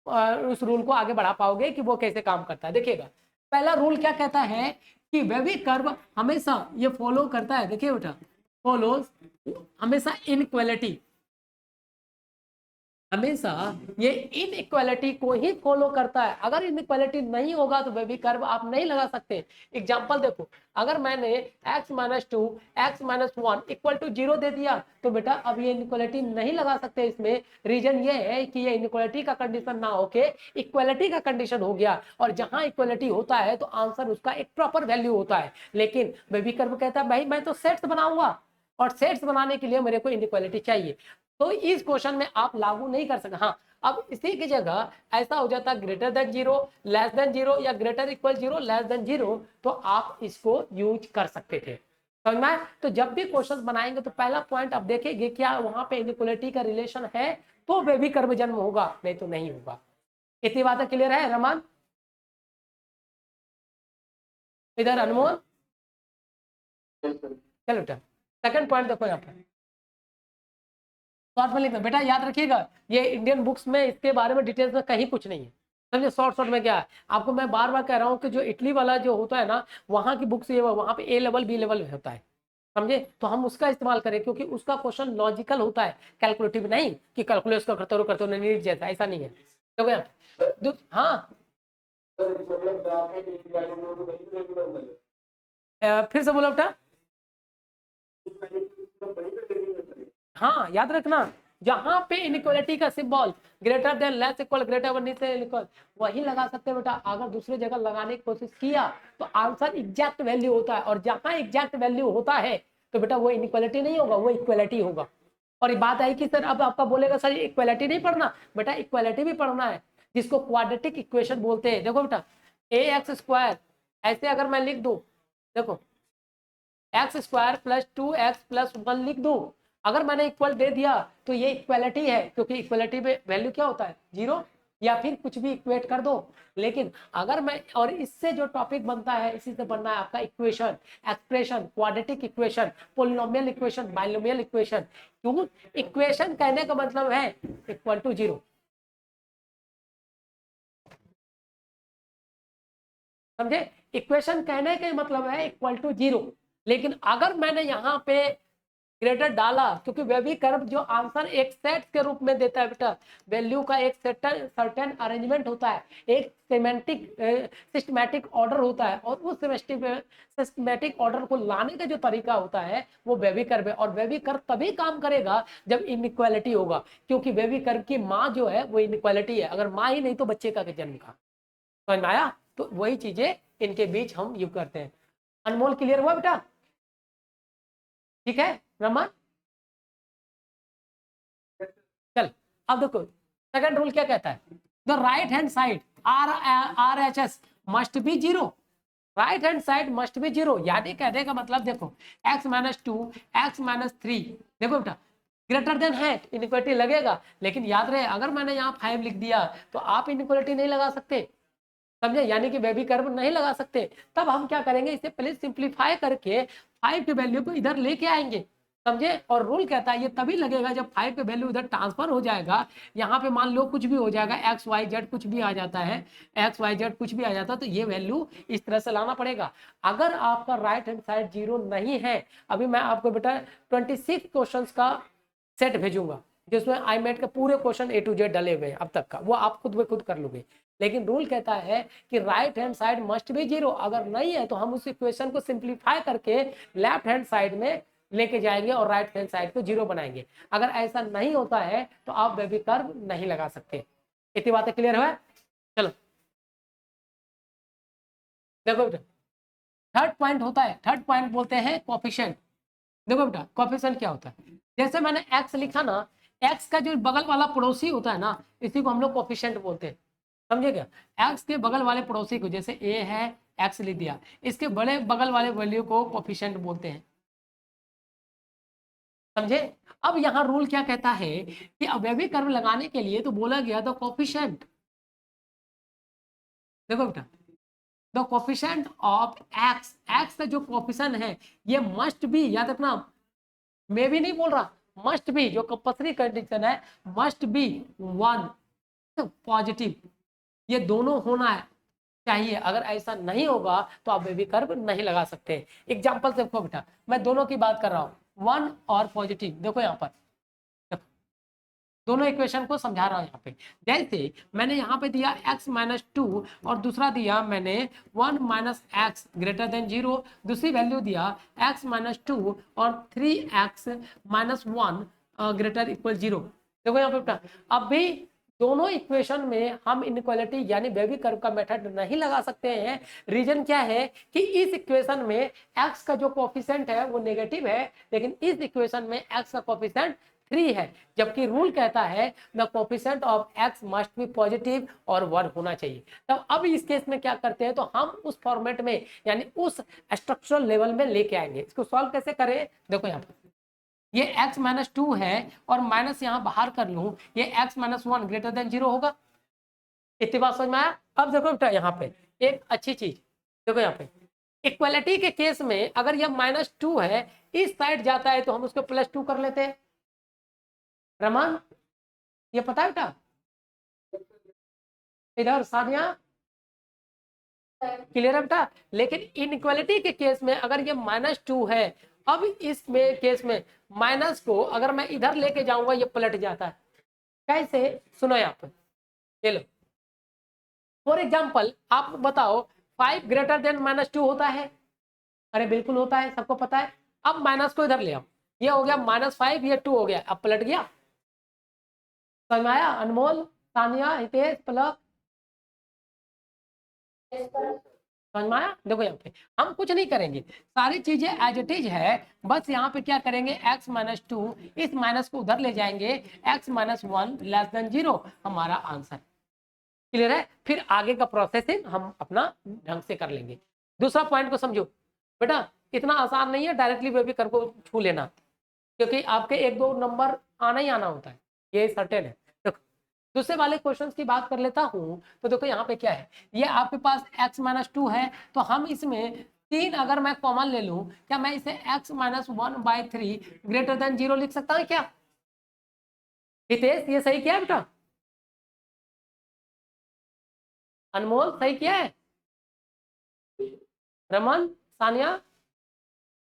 उस रूल को आगे बढ़ा पाओगे कि वो कैसे काम करता है। देखिएगा पहला रूल क्या कहता है कि वेबी कर्व हमेशा ये फॉलो करता है, देखिए बेटा फॉलोज हमेशा इनइक्वालिटी, हमेशा ये इनइक्वालिटी को ही फॉलो करता है। अगर इनइक्वालिटी नहीं होगा तो वेबी कर्व आप नहीं लगा सकते। एग्जांपल देखो, अगर मैंने x - 2 x - 1 इक्वल टू 0 दे दिया तो बेटा अब ये इनइक्वालिटी नहीं लगा सकते। इसमें रीजन ये है कि ये इनइक्वालिटी का कंडीशन ना होके इक्वालिटी का कंडीशन हो गया, और जहां इक्वालिटी होता है तो आंसर उसका एक प्रॉपर वैल्यू होता है। लेकिन वेबी कर्व कहता है भाई मैं तो सेट्स बनाऊंगा, और सेट्स बनाने के लिए मेरे को इनइक्वालिटी चाहिए, तो इस क्वेश्चन में आप लागू नहीं कर सकते। हाँ अब इसी की जगह ऐसा हो जाता ग्रेटर देन 0, लेस देन 0 या ग्रेटर इक्वल 0 लेस देन 0, तो आप इसको यूज कर सकते थे, समझ में आया? तो जब भी क्वेश्चन बनाएंगे तो पहला पॉइंट आप देखेंगे क्या वहां पे इनइक्वालिटी का रिलेशन है, तो वेबी कर्व जन्म होगा, नहीं तो नहीं होगा। इतनी बातें क्लियर है रमान? इधर अनमोल, चलो बेटा सेकंड पॉइंट देखो यहाँ पर शॉर्ट में लिखना बेटा, याद रखिएगा ये इंडियन बुक्स में इसके बारे में डिटेल्स में कहीं कुछ नहीं है, समझे। शॉर्ट में क्या है, आपको मैं बार बार कह रहा हूँ कि जो इटली वाला जो होता है ना, वहाँ की बुक्स ये वहाँ पे A लेवल B लेवल होता है, समझे। तो हम उसका इस्तेमाल करें क्योंकि उसका क्वेश्चन लॉजिकल होता है, कैलकुलेटिव नहीं कि कैलकुलेट करते रहो नीट जैसा, ऐसा नहीं है, तो हाँ फिर से बोलो बेटा। हाँ याद रखना, जहां पे इनइक्वालिटी का symbol greater than less equal greater one equal वही लगा सकते हैं बेटा। अगर दूसरी जगह लगाने की कोशिश किया तो आंसर एग्जैक्ट वैल्यू होता है, और जहां एग्जैक्ट वैल्यू होता है तो बेटा वो इनइक्वालिटी नहीं होगा, वो इक्वालिटी होगा। और ये बात आई कि सर अब आपका बोलेगा सर इक्वालिटी नहीं पढ़ना, बेटा इक्वालिटी भी पढ़ना है, जिसको क्वाड्रेटिक इक्वेशन बोलते हैं। देखो बेटा ax² ऐसे अगर मैं लिख दूं, देखो x² + 2x + 1 लिख दूं, अगर मैंने इक्वल दे दिया तो ये इक्वालिटी है, क्योंकि इक्वालिटी में वैल्यू क्या होता है 0, या फिर कुछ भी इक्वेट कर दो। लेकिन अगर मैं, और इससे जो टॉपिक बनता है इसी से बनना है आपका equation, expression, quadratic equation, polynomial equation, binomial equation. क्यों? इक्वेशन कहने का मतलब है इक्वल टू 0, समझे। इक्वेशन कहने का मतलब है इक्वल टू 0, लेकिन अगर मैंने यहाँ पे ग्रेटर डाला, क्योंकि वेबी कर्व जो आंसर एक सेट के रूप में देता है बेटा, वैल्यू का एक सर्टेन अरेंजमेंट होता है, एक सिस्टमैटिक ऑर्डर होता है, और उस सिस्टमैटिक ऑर्डर को लाने का जो तरीका होता है वो वेबी कर्व है। और वेबी कर्व तभी काम करेगा जब इनइक्वालिटी होगा, क्योंकि वेबी कर्व की माँ जो है वो इनइक्वालिटी है, अगर माँ ही नहीं तो बच्चे का जन्म का, समझ में आया? तो वही चीजें इनके बीच हम यूज करते हैं। अनमोल क्लियर हुआ बेटा? ठीक है रमन, चल अब देखो सेकंड रूल क्या कहता है, the right hand side RHS must be 0, right hand side must be 0। यानी कहने का मतलब देखो x - 2 x - 3 देखो बेटा ग्रेटर देन है, इनइक्वालिटी लगेगा, लेकिन याद रहे अगर मैंने यहाँ 5 लिख दिया तो आप इनइक्वालिटी नहीं लगा सकते, समझे, यानी कि बेबी कर्व नहीं लगा सकते। तब हम क्या करेंगे, इसे पहले सिंप्लीफाई करके 5 की वैल्यू को इधर लेके आएंगे, समझे। और रूल कहता है ये तभी लगेगा जब 5 की वैल्यू इधर ट्रांसफर हो जाएगा, यहाँ पे मान लो कुछ भी हो जाएगा, XYZ कुछ भी आ जाता है, XYZ कुछ भी आ जाता है, तो ये वैल्यू इस तरह से लाना पड़ेगा। अगर आपका राइट हैंड साइड 0 नहीं है, अभी मैं आपको बेटा 26 क्वेश्चन का सेट भेजूंगा, जिसमें IMAT के पूरे क्वेश्चन A to Z डले हुए हैं अब तक का, वो आप खुद ब खुद कर लोगे। लेकिन रूल कहता है कि right hand side must be 0, अगर नहीं है तो हम उस इक्वेशन को सिंप्लीफाई करके लेफ्ट हैंड साइड में लेके जाएंगे और राइट हैंड साइड को 0 बनाएंगे। अगर ऐसा नहीं होता है तो आप बेबी कर्व नहीं लगा सकते। इतनी बातें क्लियर है? चलो देखो बेटा, थर्ड पॉइंट होता है, थर्ड पॉइंट बोलते हैं कोफिशिएंट। देखो बेटा कोफिशिएंट क्या होता है, जैसे मैंने x लिखा ना, x का जो बगल वाला पड़ोसी होता है ना, इसी को हम लोग कोफिशिएंट बोलते हैं, समझे क्या? x के बगल वाले पड़ोसी को, जैसे a है x लिख दिया, इसके बड़े बगल वाले वैल्यू को कोफिशिएंट बोलते हैं, समझे? अब यहाँ रूल क्या कहता है कि अवयवी कर्व लगाने के लिए तो बोला गया था कोफिशिएंट, देखो बेटा the coefficient of x, x का जो कोफिशिएंट है ये मस्ट बी, याद रखना, मैं भी नहीं बोल रहा, मस्ट बी, जो कंपल्सरी कंडीशन है, मस्ट बी 1 पॉजिटिव, ये दोनों होना है चाहिए। अगर ऐसा नहीं होगा तो आप बेबी कर्व नहीं लगा सकते। एग्जांपल से देखो बेटा, मैं दोनों की बात कर रहा हूँ, 1 और पॉजिटिव, देखो यहाँ पर दोनों इक्वेशन को समझा रहा हूं। यहाँ पे जैसे मैंने यहाँ पे दिया x माइनस 2 और दूसरा दिया मैंने 1 माइनस एक्स ग्रेटर देन 0, दूसरी वैल्यू दिया x माइनस 2 और 3x माइनस 1 ग्रेटर इक्वल 0। देखो यहाँ पे बेटा, अब भी दोनों इक्वेशन में हम इनइक्वालिटी यानी बेबी कर्व का मेथड नहीं लगा सकते हैं। रीजन क्या है कि इस इक्वेशन में x का जो कोफिशिएंट है वो नेगेटिव है, लेकिन इस इक्वेशन में x का कोफिशिएंट 3 है, जबकि रूल कहता है the coefficient of x must be positive और 1 होना चाहिए। तब अब इस केस में क्या करते हैं, तो हम उस फॉर्मेट में यानी उस स्ट्रक्चरल लेवल में लेके आएंगे। इसको सॉल्व कैसे करें, देखो यहाँ पर ये x माइनस 2 है और माइनस यहाँ बाहर कर लूं, ये x माइनस 1 ग्रेटर देन 0 होगा। इतनी बात समझ में आया? अब देखो बेटा यहाँ पे एक अच्छी चीज, देखो यहाँ पे इक्वालिटी के केस में अगर यह माइनस 2 है, इस साइड जाता है तो हम उसको प्लस 2 कर लेते हैं। रमन ये पता है बेटा, इधर सानिया क्लियर है बेटा? लेकिन इनइक्वालिटी के केस में अगर ये माइनस 2 है, अब इसमें केस में माइनस को अगर मैं इधर लेके जाऊंगा ये पलट जाता है। कैसे, सुनो यहाँ पर, ये लो फॉर एग्जाम्पल आप बताओ 5 ग्रेटर देन माइनस 2 होता है? अरे बिल्कुल होता है, सबको पता है। अब माइनस को इधर ले आओ, ये हो गया -5, ये 2 हो गया, अब पलट गया। समझ में आया? अनमोल, सानिया, हितेश, पलक, समझ में आया? देखो यहाँ पे हम कुछ नहीं करेंगे, सारी चीजें एज इट इज है, बस यहाँ पे क्या करेंगे, x माइनस 2, इस माइनस को उधर ले जाएंगे, x माइनस 1 लेस देन 0 हमारा आंसर। क्लियर है? फिर आगे का प्रोसेसिंग हम अपना ढंग से कर लेंगे। दूसरा पॉइंट को समझो बेटा, इतना आसान नहीं है डायरेक्टली बेबी कर्व को छू लेना, क्योंकि आपके 1-2 नंबर आना ही आना होता है, ये सर्टेन है। देखो दूसरे वाले क्वेश्चंस की बात कर लेता हूँ, तो देखो यहाँ पे क्या है, ये आपके पास x माइनस 2 है, तो हम इसमें 3 अगर मैं कॉमन ले लूँ, क्या मैं इसे x माइनस 1/3 ग्रेटर देन 0 लिख सकता हूँ क्या? हितेश ये सही किया है बेटा? अनमोल सही किया है? रमन, सानिया,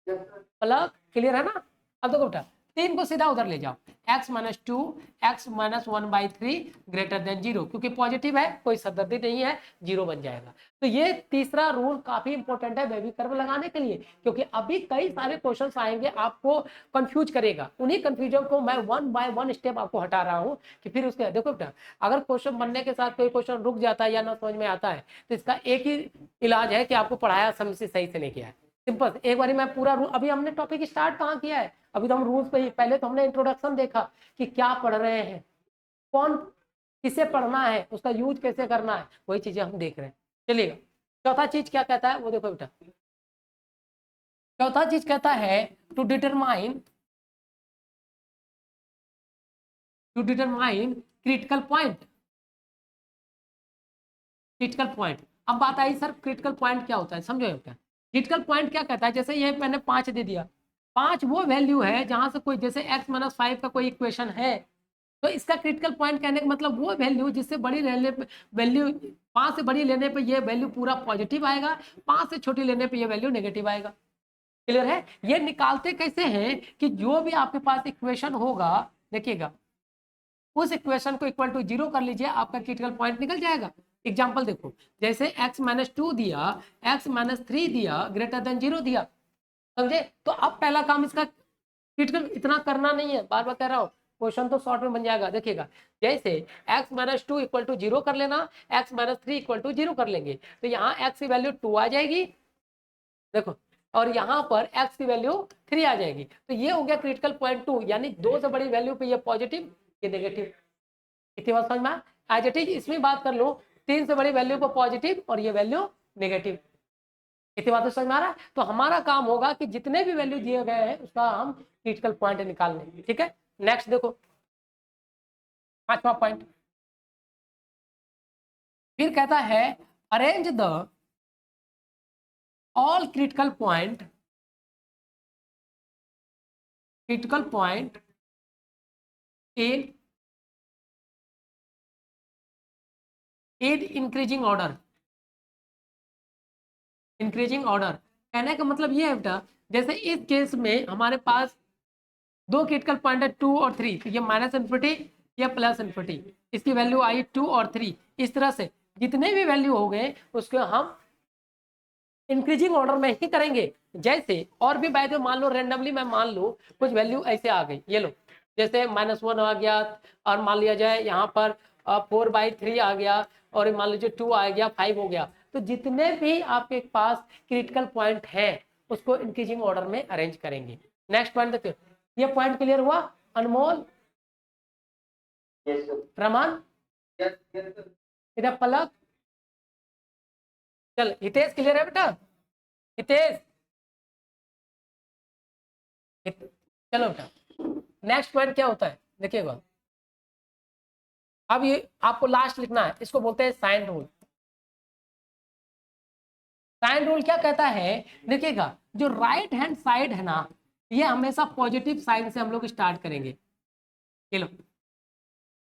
पलक क्लियर है ना? अब देखो बेटा 3 को सीधा उधर ले जाओ, x minus 2 x minus 1/3 greater than 0, क्योंकि पॉजिटिव है, कोई सदस्य नहीं है, 0 बन जाएगा। तो ये तीसरा रूल काफी इंपॉर्टेंट है बेबी कर्व लगाने के लिए, क्योंकि अभी कई सारे क्वेश्चंस आएंगे आपको कंफ्यूज करेगा, उन्हीं कंफ्यूजन को मैं 1 बाय 1 स्टेप आपको हटा रहा हूँ कि फिर उसके देखो बेटा, अगर क्वेश्चन बनने के साथ कोई क्वेश्चन रुक जाता है या ना समझ में आता है, तो इसका एक ही इलाज है कि आपको पढ़ाया समझ से सही से नहीं किया है। सिंपल, एक बार मैं पूरा अभी हमने टॉपिक स्टार्ट कहाँ किया है, अभी तो हम रूल्स पे ही, पहले तो हमने इंट्रोडक्शन देखा कि क्या पढ़ रहे हैं, कौन किसे पढ़ना है, उसका यूज कैसे करना है, वही चीजें हम देख रहे हैं। चलिएगा चौथा चीज क्या कहता है वो देखो बेटा, चौथा चीज कहता है to determine critical point. Critical point, अब बात आई सर क्रिटिकल पॉइंट क्या होता है, समझो बेटा। क्रिटिकल पॉइंट क्या कहता है, जैसे ये मैंने 5 दे दिया, 5 वो वैल्यू है जहां से कोई, जैसे x माइनस 5 का कोई इक्वेशन है, तो इसका क्रिटिकल पॉइंट कहने का मतलब वो वैल्यू जिससे बड़ी लेने पे वैल्यू, 5 से बड़ी लेने पे ये वैल्यू पूरा पॉजिटिव आएगा, 5 से छोटी लेने पे ये वैल्यू नेगेटिव आएगा। क्लियर है? ये निकालते कैसे हैं कि जो भी आपके पास इक्वेशन होगा, देखिएगा उस इक्वेशन को इक्वल टू 0 कर लीजिए, आपका क्रिटिकल पॉइंट निकल जाएगा। एग्जाम्पल देखो, जैसे x-2 दिया, x-3 दिया, ग्रेटर देन 0 दिया, समझे? तो अब पहला काम इसका क्रिटिकल इतना करना नहीं है, बार बार कह रहा हूँ, क्वेश्चन तो शॉर्ट में बन जाएगा। देखिएगा, जैसे x-2 इक्वल टू 0 कर लेना, x-3 इक्वल टू 0 कर लेंगे, तो यहाँ x की वैल्यू 2 आ जाएगी, देखो, और यहाँ पर x की वैल्यू 3 आ जाएगी। तो ये हो गया क्रिटिकल पॉइंट 2, यानी 2 से बड़ी वैल्यू पे ये पॉजिटिव, ये नेगेटिव। इतनी बात समझ में? एज इट इज इसमें बात कर लो, 3 से बड़ी वैल्यू पर पॉजिटिव और ये वैल्यू नेगेटिव। इतनी बात तो समझ में आ रहा है? तो हमारा काम होगा कि जितने भी वैल्यू दिए गए हैं उसका हम क्रिटिकल पॉइंट निकाल लेंगे। ठीक है, नेक्स्ट देखो, 5वां पॉइंट फिर कहता है arrange the all critical point in increasing order. कहने का मतलब ये है बेटा, जैसे इस केस में हमारे पास 2 क्रिटिकल पॉइंट है 2 और 3, तो ये माइनस इन्फिनिटी, ये प्लस इन्फिनिटी, इसकी वैल्यू आई 2 और 3। इस तरह से जितने भी वैल्यू हो गए उसको हम इंक्रीजिंग ऑर्डर में ही करेंगे। जैसे और भी बाय द मान लो, रेंडमली मैं मान लूँ कुछ वैल्यू ऐसे आ गई, ये लो, जैसे -1 आ गया, और मान लिया जाए यहाँ पर 4/3 आ गया, और मान लीजिए 2 आ गया, 5 हो गया। तो जितने भी आपके पास क्रिटिकल पॉइंट है उसको इंक्रीजिंग ऑर्डर में अरेंज करेंगे। नेक्स्ट पॉइंट देखिए, ये पॉइंट क्लियर हुआ? अनमोल, रमन, इधर पलक, चल हितेश क्लियर है बेटा? हितेश, चलो बेटा, नेक्स्ट पॉइंट क्या होता है देखिएगा। अब ये आपको लास्ट लिखना है, इसको बोलते हैं साइन रूल। साइन रूल क्या कहता है? देखिएगा, जो राइट हैंड साइड है ना, ये हमेशा पॉजिटिव साइन से हम लोग स्टार्ट करेंगे। ये लो,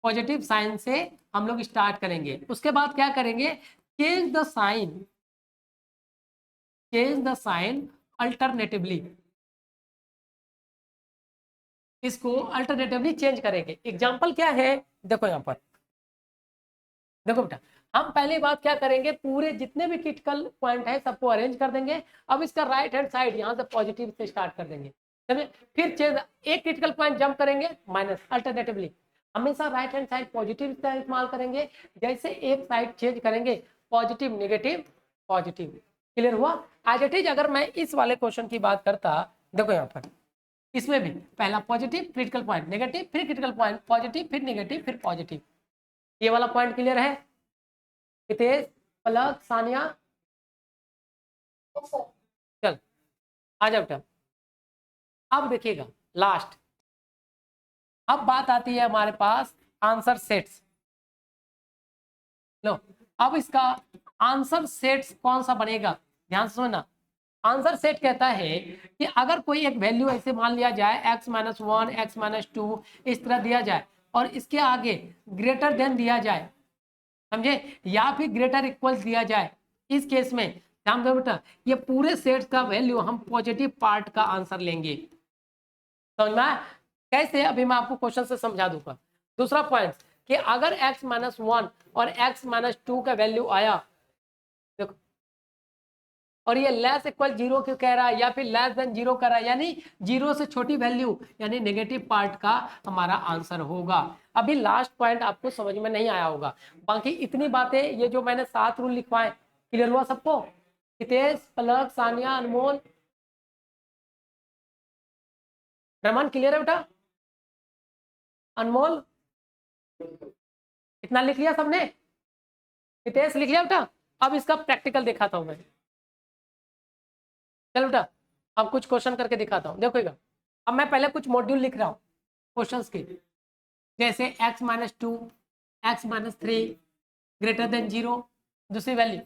पॉजिटिव साइन से हम लोग स्टार्ट करेंगे, उसके बाद क्या करेंगे, चेंज द साइन अल्टरनेटिवली, इसको अल्टरनेटिवली चेंज करेंगे। एग्जांपल क्या है, देखो यहाँ पर, देखो बेटा, हम पहली बात क्या करेंगे, पूरे जितने भी क्रिटिकल पॉइंट है सबको अरेंज कर देंगे। अब इसका राइट हैंड साइड यहाँ से पॉजिटिव से स्टार्ट कर देंगे, फिर चेंज, एक क्रिटिकल पॉइंट जंप करेंगे माइनस, अल्टरनेटिवली हमेशा राइट हैंड साइड पॉजिटिव का इस्तेमाल करेंगे। जैसे एक साइड चेंज करेंगे, पॉजिटिव नेगेटिव पॉजिटिव। क्लियर हुआ? एज इट इज अगर मैं इस वाले क्वेश्चन की बात करता, देखो यहाँ पर, इसमें भी पहला पॉजिटिव, क्रिटिकल पॉइंट नेगेटिव, फिर क्रिटिकल पॉइंट पॉजिटिव, फिर नेगेटिव, फिर पॉजिटिव। ये वाला पॉइंट क्लियर है? हितेश, पलक, सानिया, चल आ जाओ बेटा। अब देखिएगा लास्ट, अब बात आती है हमारे पास आंसर सेट्स। लो, अब इसका आंसर सेट्स कौन सा बनेगा, ध्यान से सुनना। आंसर सेट कहता है कि अगर कोई एक वैल्यू ऐसे मान लिया जाए x-1, x-2 इस तरह दिया जाए, और इसके आगे ग्रेटर देन दिया जाए, समझे, या फिर ग्रेटर इक्वल दिया जाए, इस केस में ध्यान दो बेटा, ये पूरे सेट्स का वैल्यू हम पॉजिटिव पार्ट का आंसर लेंगे। समझ में आया? कैसे, अभी मैं आपको क्वेश्चन से समझा दूंगा। दूसरा पॉइंट कि अगर x-1 और x-2 का वैल्यू आया, देखो, और ये लेस इक्वल 0 क्यों कह रहा है, या फिर लेस देन 0 कर रहा है, यानी 0 से छोटी वैल्यू, यानी नेगेटिव पार्ट का हमारा आंसर होगा। अभी लास्ट पॉइंट आपको समझ में नहीं आया होगा, बाकी इतनी बातें, ये जो मैंने 7 रूल लिखवाए, क्लियर हुआ सबको? हितेश, पलक, सानिया, अनमोल, रमन, क्लियर है बेटा? अनमोल, इतना लिख लिया सबने? हितेश लिख लिया बेटा? अब इसका प्रैक्टिकल दिखाता हूं मैं, चलो बेटा, अब कुछ क्वेश्चन करके दिखाता हूँ। देखोगा, अब मैं पहले कुछ मॉड्यूल लिख रहा हूँ क्वेश्चंस के, जैसे x-2, x-3 ग्रेटर देन 0, दूसरी value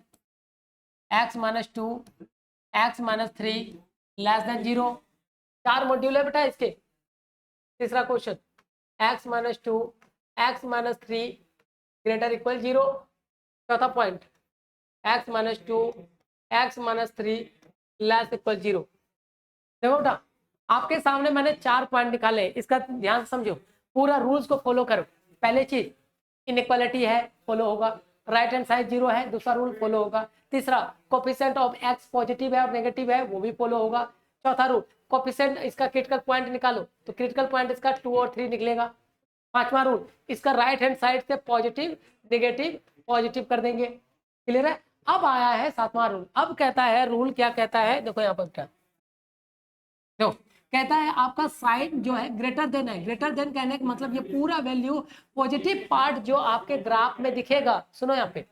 x-2, x-3 less than 0, 4 module है बेटा इसके। तीसरा question x-2, x-3 greater equal 0, चौथा point x-2, x-3 less equal 0। देखो बेटा, आपके सामने मैंने 4 पॉइंट निकाले, इसका ध्यान समझो, पूरा रूल्स को फॉलो करो। पहले चीज इनइक्वालिटी है, फॉलो होगा। राइट हैंड साइड 0 है, दूसरा रूल फॉलो होगा। तीसरा कोफिशिएंट ऑफ एक्स पॉजिटिव है और नेगेटिव है, वो भी फॉलो होगा। चौथा रूल कोफिशिएंट इसका क्रिटिकल पॉइंट निकालो, तो क्रिटिकल पॉइंट इसका 2 और 3 निकलेगा। पांचवा रूल इसका राइट हैंड साइड से पॉजिटिव नेगेटिव पॉजिटिव कर देंगे। क्लियर है। अब आया है सातवां रूल। अब कहता है रूल क्या कहता है, देखो यहाँ पर क्या देखो कहता है, आपका साइन जो है ग्रेटर देन है। ग्रेटर देन कहने का मतलब ये पूरा वैल्यू पॉजिटिव पार्ट जो आपके ग्राफ में दिखेगा, सुनो यहाँ पे,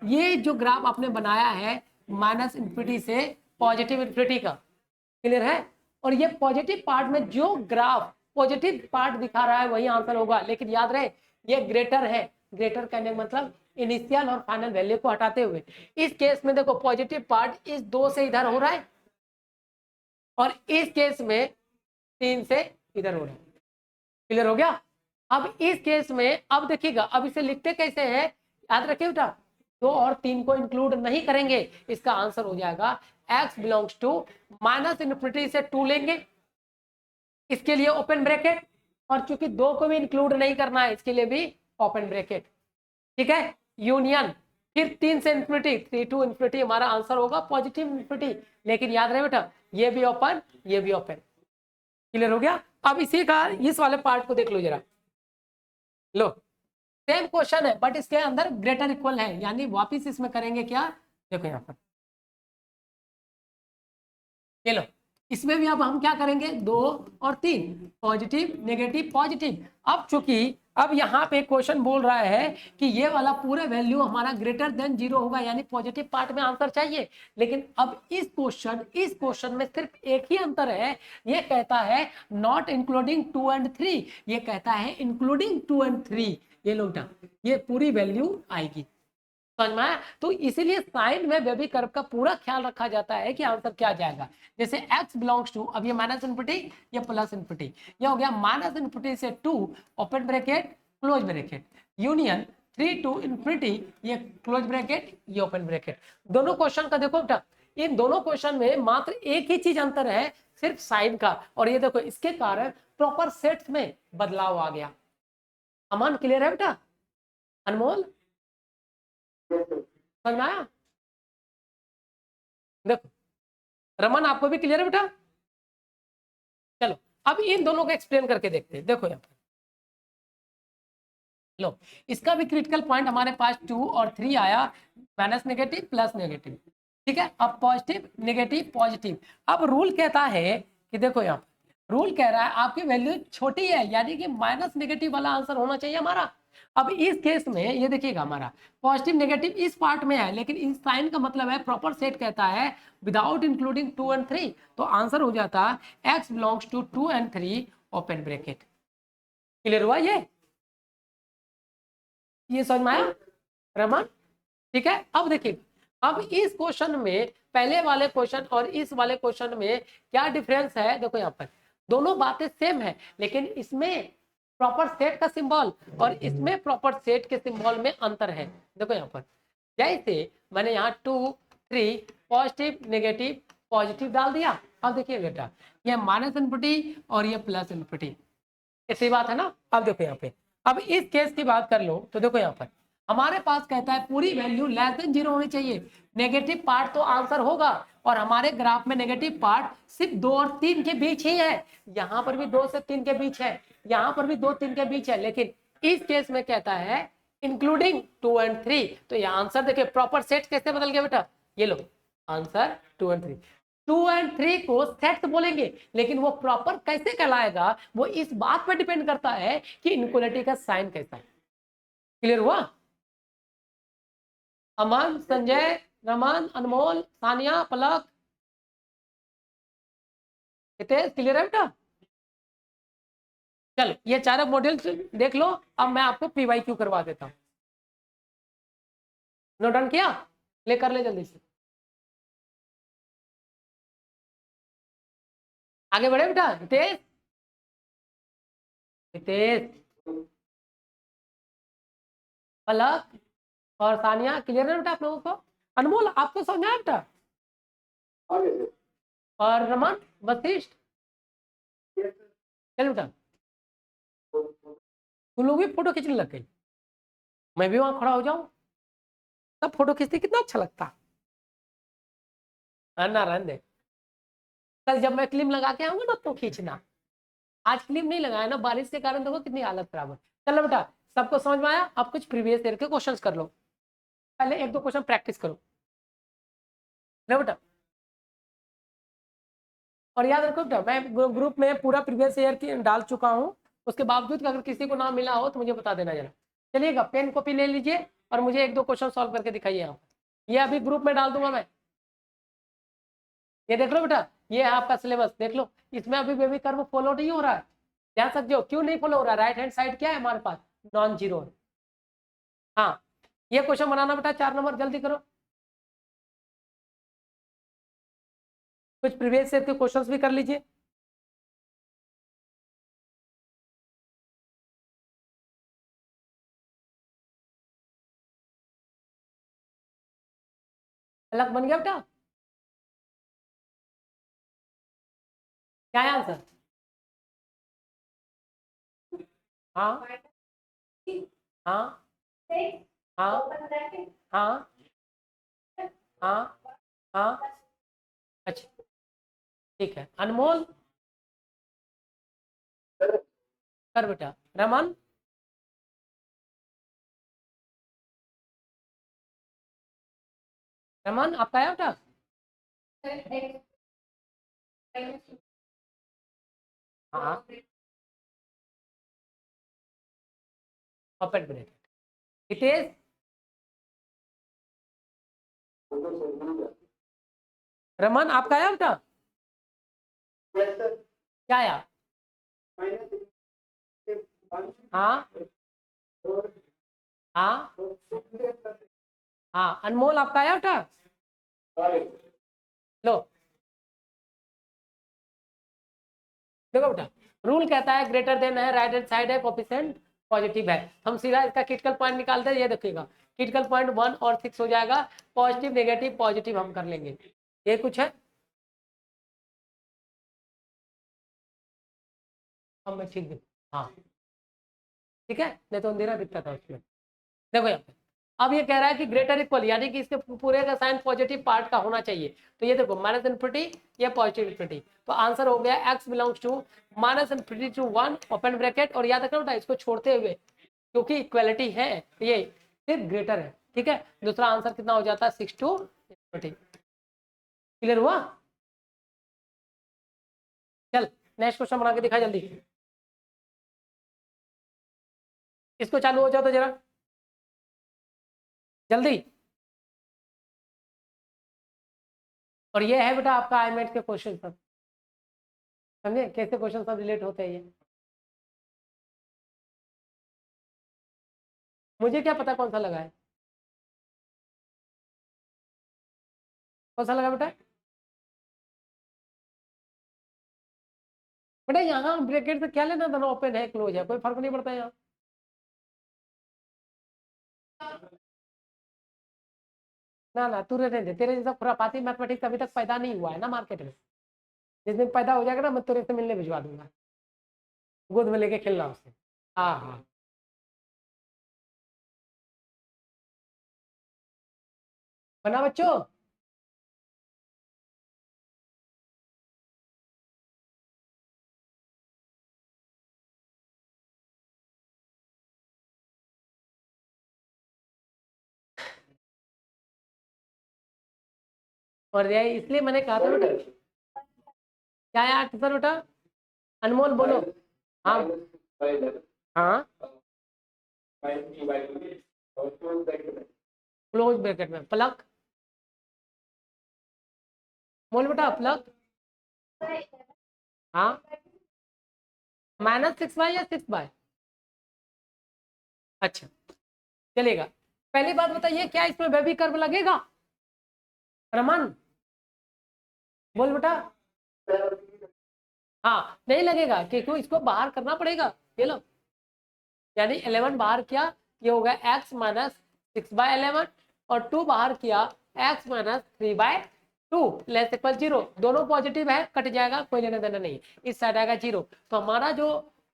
ये जो ग्राफ आपने बनाया है माइनस इन्फिनिटी से पॉजिटिव इन्फिनिटी का, क्लियर है। और ये पॉजिटिव पार्ट में जो ग्राफ पॉजिटिव पार्ट दिखा रहा है वही आंसर होगा। लेकिन याद रहे ये ग्रेटर है। ग्रेटर कहने का मतलब इनिशियल और फाइनल वैल्यू को हटाते हुए। इस केस में देखो पॉजिटिव पार्ट इस 2 से इधर हो रहा है और इस केस में 3 से इधर हो रहा है। क्लियर हो गया। अब इस केस में अब देखिएगा, अब इसे लिखते कैसे हैं, याद रखिए बेटा, 2 और 3 को इंक्लूड नहीं करेंगे। इसका आंसर हो जाएगा x belongs to minus infinity से 2 लेंगे, इसके लिए ओपन ब्रैकेट, और चूंकि 2 को भी इंक्लूड नहीं करना है इसके लिए भी ओपन ब्रैकेट। ठीक है, यूनियन, फिर 3 से इन्फिनिटी, 3 टू इन्फिनिटी हमारा आंसर होगा पॉजिटिव इन्फिनिटी। लेकिन याद रहे बेटा ये भी ओपन ये भी ओपन। क्लियर हो गया। अब इसी का इस वाले पार्ट को देख लो जरा, लो सेम क्वेश्चन है बट इसके अंदर ग्रेटर इक्वल है, यानी वापिस इसमें करेंगे क्या, देखो यहाँ पर ये लो, इसमें भी अब हम क्या करेंगे 2 और 3 पॉजिटिव नेगेटिव पॉजिटिव। अब चूंकि अब यहाँ पे क्वेश्चन बोल रहा है कि ये वाला पूरा वैल्यू हमारा ग्रेटर देन 0 होगा, यानी पॉजिटिव पार्ट में आंसर चाहिए। लेकिन अब इस क्वेश्चन में सिर्फ एक ही अंतर है, ये कहता है नॉट इंक्लूडिंग 2 एंड 3, ये कहता है इंक्लूडिंग 2 एंड 3। ये लो बेटा ये पूरी वैल्यू आएगी, समझ में आया। तो इसीलिए साइन में बेबी कर्व का पूरा ख्याल रखा जाता है कि आंसर क्या जाएगा। जैसे x बिलोंग्स टू, अब ये माइनस इन्फिनिटी या प्लस इन्फिनिटी, ये हो गया माइनस इन्फिनिटी से 2 open bracket close bracket, union 3 to infinity, ये क्लोज ब्रैकेट ये ओपन ब्रैकेट। दोनों क्वेश्चन का देखो बेटा, इन दोनों क्वेश्चन में मात्र एक ही चीज अंतर है, सिर्फ साइन का। और ये देखो इसके कारण प्रॉपर सेट्स में बदलाव आ गया। अमन क्लियर है बेटा, अनमोल समझ में आया। देखो रमन आपको भी क्लियर है बेटा। चलो अब इन दोनों को एक्सप्लेन करके देखते हैं। देखो यहाँ पर लो, इसका भी क्रिटिकल पॉइंट हमारे पास 2 और 3 आया, माइनस नेगेटिव प्लस नेगेटिव। ठीक है, अब पॉजिटिव नेगेटिव पॉजिटिव। अब रूल कहता है कि देखो यहाँ पर रूल कह रहा है आपकी वैल्यू छोटी है, यानी कि माइनस नेगेटिव वाला आंसर होना चाहिए हमारा। अब इस केस में ये देखिएगा हमारा पॉजिटिव नेगेटिव इस पार्ट में है, लेकिन इस साइन का मतलब है प्रॉपर सेट कहता है विदाउट इंक्लूडिंग 2 एंड 3, तो आंसर हो जाता x belongs to 2 and 3 open bracket. Clear हुआ ये समझ में आया रमन। ठीक है, अब देखिए अब इस क्वेश्चन में पहले वाले क्वेश्चन और इस वाले क्वेश्चन में क्या डिफरेंस है, देखो यहाँ पर दोनों बातें सेम है, लेकिन इसमें प्रॉपर सेट का सिंबल और इसमें प्रॉपर सेट के सिंबल में अंतर है। देखो यहाँ पर जैसे मैंने यहाँ 2 3 पॉजिटिव नेगेटिव पॉजिटिव डाल दिया। अब देखिए बेटा ये माइनस इन्फिनिटी और ये प्लस इन्फिनिटी, ऐसी बात है ना। अब देखो यहाँ पे अब इस केस की बात कर लो तो देखो यहाँ पर हमारे पास कहता है पूरी वैल्यू लेस देन 0 होनी चाहिए, नेगेटिव पार्ट तो आंसर होगा, और हमारे ग्राफ में नेगेटिव पार्ट सिर्फ 2 और 3 के बीच ही है। यहाँ पर भी 2 से 3 के बीच है, यहाँ पर भी 2 3 के बीच है, लेकिन इस केस में कहता है इंक्लूडिंग 2 एंड 3। तो ये आंसर देखिए प्रॉपर सेट कैसे बदल गया बेटा, ये लो आंसर 2 एंड 3। 2 एंड 3 को सेट्स बोलेंगे, लेकिन वो प्रॉपर कैसे कहलाएगा वो इस बात पर डिपेंड करता है कि इनइक्वालिटी का साइन कैसा है। क्लियर हुआ। अमन संजय रमन अनमोल सानिया पलक हितेश क्लियर है बेटा। चलो ये चारों मॉड्यूल देख लो, अब मैं आपको पीवाईक्यू करवा देता हूं। नोट डाउन किया, लेकर ले जल्दी से आगे बढ़े बेटा। हितेश हितेश पलक और सानिया क्लियर है बेटा आप लोगों को। अनमोल आपको समझ आया बेटा, आगे से और रमन वशिष्ठ चल बेटा। तुम लोग भी फोटो खींचने लग गई, मैं भी वहां खड़ा हो जाऊं, तब फोटो खींचते कितना अच्छा लगता। ना रहने दे, कल जब मैं क्लिप लगा के आऊंगा ना तो खींचना। आज क्लिप नहीं लगाया ना, बारिश के कारण देखो कितनी हालत खराब है। चलो बेटा, सबको समझ में आया? अब कुछ प्रीवियस ईयर के क्वेश्चंस कर लो, पहले एक दो क्वेश्चन प्रैक्टिस करो ना बेटा। और याद रखो बेटा, मैं ग्रुप में पूरा प्रीवियस ईयर की डाल चुका हूँ, उसके बावजूद अगर किसी को ना मिला हो तो मुझे बता देना जरा। चलिएगा, पेन कॉपी ले लीजिए और मुझे एक दो क्वेश्चन सॉल्व करके दिखाइए यहाँ पर। ये अभी ग्रुप में डाल दूंगा मैं, ये देख लो बेटा, ये है आपका सिलेबस, देख लो। इसमें अभी बेबी कर्व फॉलो नहीं हो रहा है, ध्यान सकते हो क्यों नहीं फॉलो हो रहा है? राइट हैंड साइड क्या है हमारे पास? Non zero. हाँ, ये क्वेश्चन बनाना बेटा 4 नंबर, जल्दी करो। कुछ प्रीवियस ईयर के क्वेश्चंस भी कर लीजिए। अलग बन गया बेटा, क्या है आंसर? हाँ हाँ हाँ हाँ हाँ हाँ, अच्छा ठीक है। अनमोल कर बेटा। रमन, रमन आपका है बेटा? हाँ, ओपन ब्रेक। हितेश, रमन आपका है बेटा? क्या आया? हाँ हाँ हाँ, अनमोल आपका आया बेटा? लो देखो बेटा, रूल कहता है ग्रेटर देन है, राइट हैंड साइड है, कोफिशिएंट पॉजिटिव है। हम सीधा इसका क्रिटिकल पॉइंट निकालते हैं, ये देखिएगा क्रिटिकल पॉइंट 1 और 6 हो जाएगा। पॉजिटिव नेगेटिव पॉजिटिव हम कर लेंगे, ये कुछ है। अब मैं ठीक, हाँ ठीक है, नहीं तो अंधेरा दिखता था उसमें। देखो यहाँ पे, अब ये कह रहा है कि ग्रेटर इक्वल, यानी कि इसके पूरे का साइन पॉजिटिव पार्ट का होना चाहिए। तो ये देखो माइनस इन्फिनिटी, ये पॉजिटिव इन्फिनिटी, तो आंसर हो गया x belongs to minus infinity to 1 open bracket. और याद रखना बेटा, इसको छोड़ते हुए, क्योंकि इक्वलिटी है ये सिर्फ ग्रेटर है, ठीक है। दूसरा आंसर कितना हो जाता है? 6 टू इन्फिनिटी। क्लियर हुआ? चल नेक्स्ट क्वेश्चन बना के दिखा जल्दी, इसको चालू हो जाओ तो जरा जल्दी। और ये है बेटा आपका आईमेट के क्वेश्चन सब, समझे कैसे क्वेश्चन सब रिलेट होते हैं ये। मुझे क्या पता कौन सा लगा है, कौन सा लगा बेटा? बेटा यहाँ ब्रैकेट से क्या लेना, दोनों ओपन है क्लोज है, कोई फर्क नहीं पड़ता यहाँ। ना ना तू रहने दे, तेरे जैसा खुरापाती मैथमेटिक्स अभी तक पैदा नहीं हुआ है ना मार्केट में। जिस दिन पैदा हो जाएगा ना, मैं तेरे से मिलने भिजवा दूंगा, गोद में लेके खेलना उससे। हाँ हाँ, बना बच्चों। और ये इसलिए मैंने कहा था बेटा, क्या है आंसर बेटा? अनमोल बोलो। हाँ हाँ, क्लोज ब्रैकेट में प्लग, बोल बेटा प्लग। हाँ, -6 बाय या 6 बाय? अच्छा चलेगा। पहली बात बताइए, क्या इसमें बेबी कर्व लगेगा? रमन बोल बेटा। हाँ नहीं लगेगा, क्योंकि इसको बाहर करना पड़ेगा। ये लो, यानी 11 बाहर किया, ये हो गया x माइनस 6/11, और 2 बाहर किया x माइनस 3/2 लेस इक्वल 0। दोनों पॉजिटिव है, कट जाएगा, कोई लेना देना नहीं, इस साइड आएगा 0। तो हमारा जो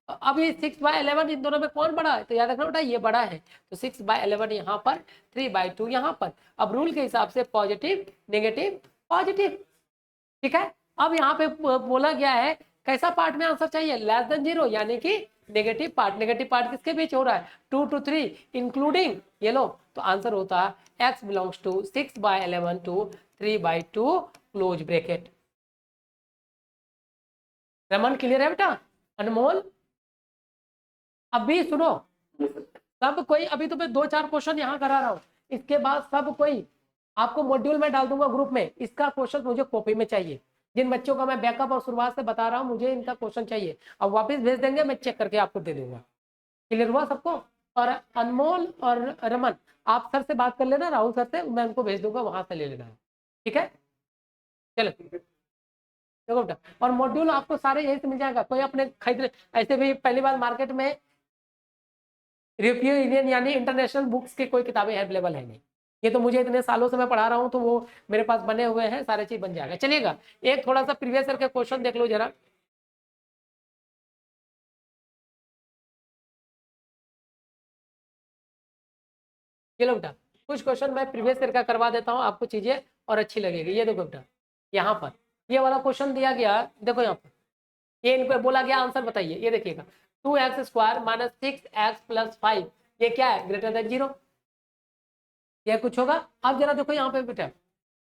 अब ये 6/11 इन दोनों में कौन बड़ा है, तो याद रखना बेटा ये बड़ा है, तो 6/11 यहाँ पर, 3/2 यहाँ पर। अब रूल के हिसाब से पॉजिटिव नेगेटिव पॉजिटिव, ठीक है। अब यहाँ पे बोला गया है कैसा पार्ट में आंसर चाहिए, लेस देन 0, यानी कि नेगेटिव पार्ट। नेगेटिव पार्ट किसके बीच हो रहा है, 2 to 3 इंक्लूडिंग ये लो, तो आंसर होता है x belongs to 6/11 to 3/2 close bracket. Raman clear है बेटा, अनमोल। अभी सुनो, सब कोई, अभी तो मैं 2-4 क्वेश्चन यहाँ करा रहा हूँ, इसके बाद सब कोई आपको मॉड्यूल में डाल दूंगा ग्रुप में, इसका क्वेश्चन मुझे कॉपी में चाहिए। जिन बच्चों का मैं बैकअप और शुरुआत से बता रहा हूँ, मुझे इनका क्वेश्चन चाहिए, अब वापस भेज देंगे, मैं चेक करके आपको दे दूंगा। क्लियर हुआ सबको। और अनमोल और रमन आप सर से बात कर लेना, राहुल सर से, मैं उनको भेज दूंगा, वहां से ले लेना है, ठीक है। चलो देखो बेटा, और मॉड्यूल आपको सारे यही से मिल जाएगा, कोई अपने खरीद, ऐसे भी पहली बार मार्केट में यूरोपियन यूनियन यानी इंटरनेशनल बुक्स की कोई किताबें अवेलेबल है नहीं, ये तो मुझे इतने सालों से मैं पढ़ा रहा हूँ, तो वो मेरे पास बने हुए हैं, सारे चीज बन जाएगा। चलिएगा एक थोड़ा सा प्रीवियस ईयर के क्वेश्चन देख लो जरा। चलो बेटा कुछ क्वेश्चन मैं प्रीवियस ईयर का करवा देता हूँ, आपको चीजें और अच्छी लगेगी। ये देखो बेटा, यहाँ पर ये वाला क्वेश्चन दिया गया, देखो यहाँ पर ये इनको बोला गया आंसर बताइए। ये देखिएगा 2x² - 6x + 5 ये क्या है, ग्रेटर देन 0, ये कुछ होगा। अब जरा देखो यहाँ पे बेटा,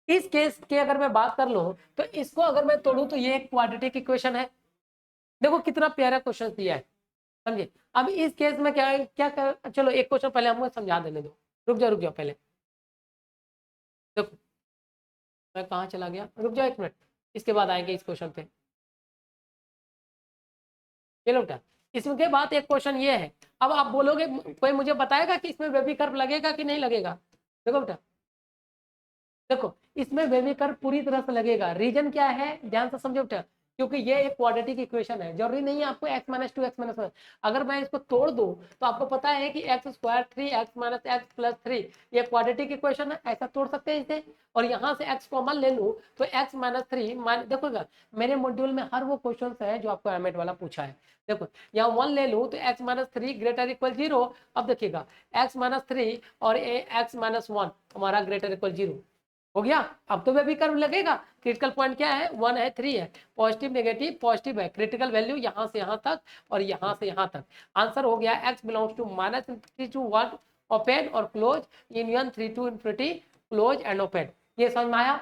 इस केस की अगर मैं बात कर लूं, तो इसको अगर मैं तोड़ूं तो ये एक क्वाड्रेटिक इक्वेशन है। देखो कितना प्यारा क्वेश्चन दिया है, समझे। अब इस केस में क्या क्या कर, चलो एक क्वेश्चन पहले हमको समझा देने दो, रुक जाओ पहले, देखो मैं कहाँ चला गया, रुक जाओ 1 मिनट, इसके बाद आएंगे इस क्वेश्चन पे। चलो बेटा इसके बाद एक क्वेश्चन ये है, अब आप बोलोगे कोई मुझे बताएगा कि इसमें बेबी कर्व लगेगा कि नहीं लगेगा। देखो बेटा, देखो इसमें बेबी कर्व पूरी तरह से लगेगा, रीजन क्या है ध्यान से समझो बेटा, क्योंकि ये एक क्वाड्रेटिक इक्वेशन है, जरूरी नहीं है आपको x - 2 x - 1। अगर मैं इसको तोड़ दूं तो आपको पता है कि x² 3x - x + 3 ये क्वाड्रेटिक इक्वेशन है, ऐसा तोड़ सकते हैं इसे। और यहाँ से x कॉमन ले लूं तो x - 3 देखोगा मेरे मॉड्यूल में हर वो क्वेश्चन है जो आपको एमएट वाला पूछा है। देखो यहाँ 1 ले लूं तो x - 3 ग्रेटर इक्वल 0। अब देखिएगा x - 3 और x - 1 हमारा ग्रेटर इक्वल 0 हो गया। अब तो बेबी कर्व लगेगा, क्रिटिकल पॉइंट क्या है, 1 है 3 है, पॉजिटिव नेगेटिव पॉजिटिव है, क्रिटिकल वैल्यू यहाँ से यहाँ तक और यहाँ से यहाँ तक। आंसर हो गया x belongs to -3 to 1 open और close, union 3 to infinity close and open. ये समझ में आया।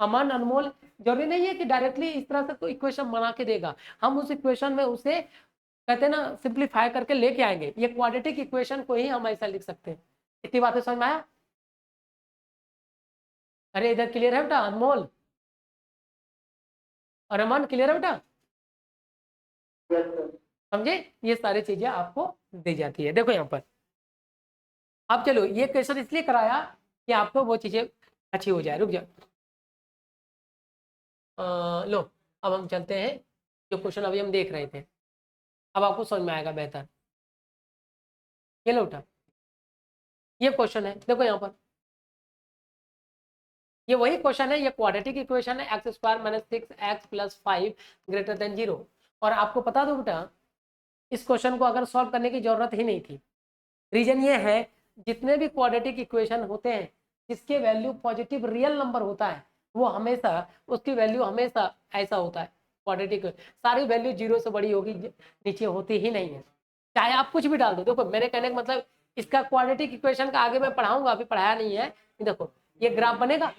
अमन अनमोल, जरूरी नहीं है कि डायरेक्टली इस तरह से कोई इक्वेशन बना के देगा, हम उस इक्वेशन में उसे कहते हैं ना सिंप्लीफाई करके लेके आएंगे, ये क्वाड्रेटिक इक्वेशन को ही हम ऐसा लिख सकते हैं। इतनी बातें समझ में आया। अरे इधर क्लियर है बेटा, अनमोल और अमन क्लियर है बेटा, समझे। ये सारी चीजें आपको दी जाती है। देखो यहाँ पर, अब चलो ये क्वेश्चन इसलिए कराया कि आपको वो चीजें अच्छी हो जाए। रुक जाओ, लो अब हम चलते हैं, जो क्वेश्चन अभी हम देख रहे थे अब आपको समझ में आएगा बेहतर। ये लो बेटा, ये क्वेश्चन है, देखो यहाँ पर ये वही क्वेश्चन है, ये क्वाड्रेटिक इक्वेशन है, x² - 6x + 5 ग्रेटर देन 0। और आपको बता दो बेटा, इस क्वेश्चन को अगर सॉल्व करने की जरूरत ही नहीं थी। रीजन ये है, जितने भी क्वाड्रेटिक इक्वेशन होते हैं जिसके वैल्यू पॉजिटिव रियल नंबर होता है, वो हमेशा उसकी वैल्यू हमेशा ऐसा होता है, क्वाड्रेटिक सारी वैल्यू 0 से बड़ी होगी, नीचे होती ही नहीं है, चाहे आप कुछ भी डाल दो। देखो मेरे कहने का मतलब, इसका क्वाड्रेटिक इक्वेशन का आगे मैं पढ़ाऊंगा, अभी पढ़ाया नहीं है। देखो ये ग्राफ बनेगा,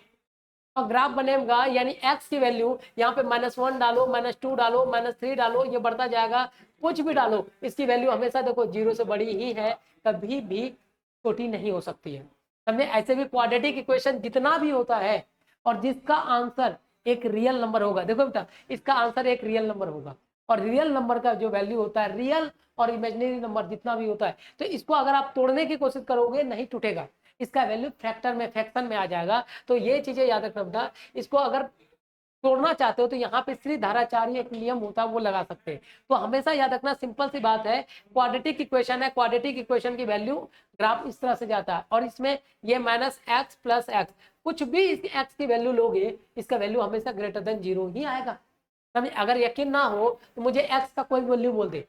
और ग्राफ बनेगा यानी x की वैल्यू यहाँ पे -1 डालो, -2 डालो, -3 डालो, ये बढ़ता जाएगा, कुछ भी डालो, इसकी वैल्यू हमेशा देखो 0 से बड़ी ही है, कभी भी छोटी नहीं हो सकती है, समझे। ऐसे भी क्वाड्रेटिक इक्वेशन जितना भी होता है और जिसका आंसर एक रियल नंबर होगा, देखो बेटा इसका आंसर एक रियल नंबर होगा, और रियल नंबर का जो वैल्यू होता है, रियल और इमेजिनरी नंबर जितना भी होता है, तो इसको अगर आप तोड़ने की कोशिश करोगे नहीं टूटेगा, इसका वैल्यू फैक्टर में फ्रैक्शन में आ जाएगा। तो ये चीजें याद रखना बेटा, इसको अगर तोड़ना चाहते हो तो यहाँ पे श्री धाराचार्य एक नियम होता है वो लगा सकते हैं। तो हमेशा याद रखना, सिंपल सी बात है, क्वाड्रेटिक इक्वेशन है, क्वाड्रेटिक इक्वेशन की वैल्यू ग्राफ इस तरह से जाता है, और इसमें ये -x + x कुछ भी इस x की वैल्यू लोगे, इसका वैल्यू हमेशा ग्रेटर देन 0 ही आएगा, समझे। अगर यकीन ना हो तो मुझे x का कोई वैल्यू बोल दे,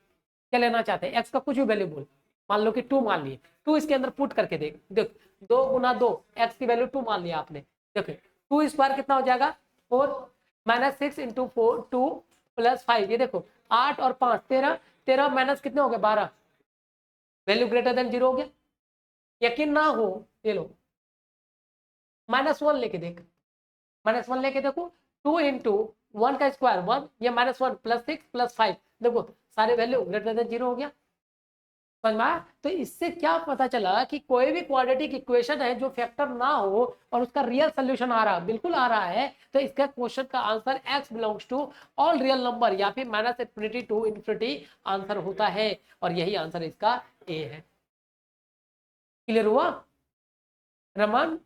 क्या लेना चाहते हैं, x का कुछ भी वैल्यू बोल, मान लो कि 2 मान लिए, 2 इसके अंदर पुट करके देख, 2 गुना 2, x की वैल्यू 2 मान लिया आपने, देखो 2 स्क्वायर कितना हो जाएगा 4 माइनस 6 इंटू 4 2 प्लस 5, ये देखो 8 और 5 13, 13 माइनस कितने हो गए 12, वैल्यू ग्रेटर देन 0 हो गया। यकीन ना हो ये लो -1 लेके देख, -1 लेके देखो, 2 इंटू 1 का स्क्वायर 1, ये -1 प्लस 6 प्लस 5, देखो सारे वैल्यू ग्रेटर देन 0 हो गया। समझ में आया? तो इससे क्या पता चला कि कोई भी क्वाड्रेटिक इक्वेशन है जो फैक्टर ना हो और उसका रियल सोल्यूशन आ रहा, बिल्कुल आ रहा है, तो इसका क्वेश्चन का answer x belongs to all real number या फिर minus infinity to infinity answer होता है, और यही आंसर इसका ए है। क्लियर हुआ रमन,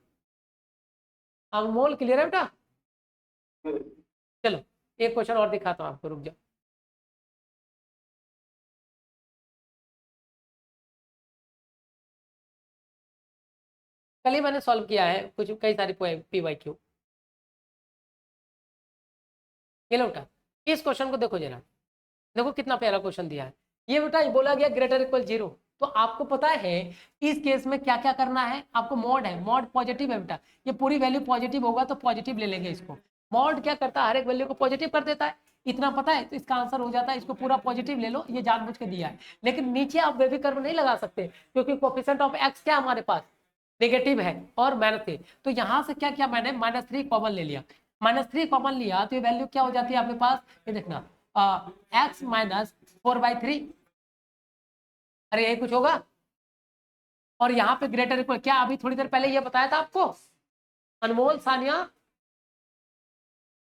अनमोल, क्लियर है बेटा? चलो एक क्वेश्चन और दिखाता हूं आपको, रुक जाओ। कल ही मैंने सॉल्व किया है कुछ कई सारी PYQ। ये लो बेटा, इस क्वेश्चन को देखो जरा, देखो कितना प्यारा क्वेश्चन दिया है। ये बेटा बोला गया ग्रेटर इक्वल 0, तो आपको पता है इस केस में क्या क्या करना है, आपको मॉड है, मॉड पॉजिटिव है बेटा, ये पूरी वैल्यू पॉजिटिव होगा तो पॉजिटिव ले लेंगे इसको। मॉड क्या करता है, हर एक वैल्यू को पॉजिटिव कर देता है, इतना पता है, तो इसका आंसर हो जाता है, इसको पूरा पॉजिटिव ले लो, ये जानबूझ के दिया है। लेकिन नीचे आप बेबी कर्व नहीं लगा सकते क्योंकि कोफिशिएंट ऑफ x क्या हमारे पास नेगेटिव है और -3, तो यहाँ से क्या किया मैंने -3 कॉमन ले लिया, -3 कॉमन लिया तो ये वैल्यू क्या हो जाती है आपके पास, ये देखना x माइनस 4/3, अरे यही कुछ होगा। और यहाँ पे ग्रेटर इक्वल क्या, अभी थोड़ी देर पहले ये बताया था आपको अनमोल सानिया,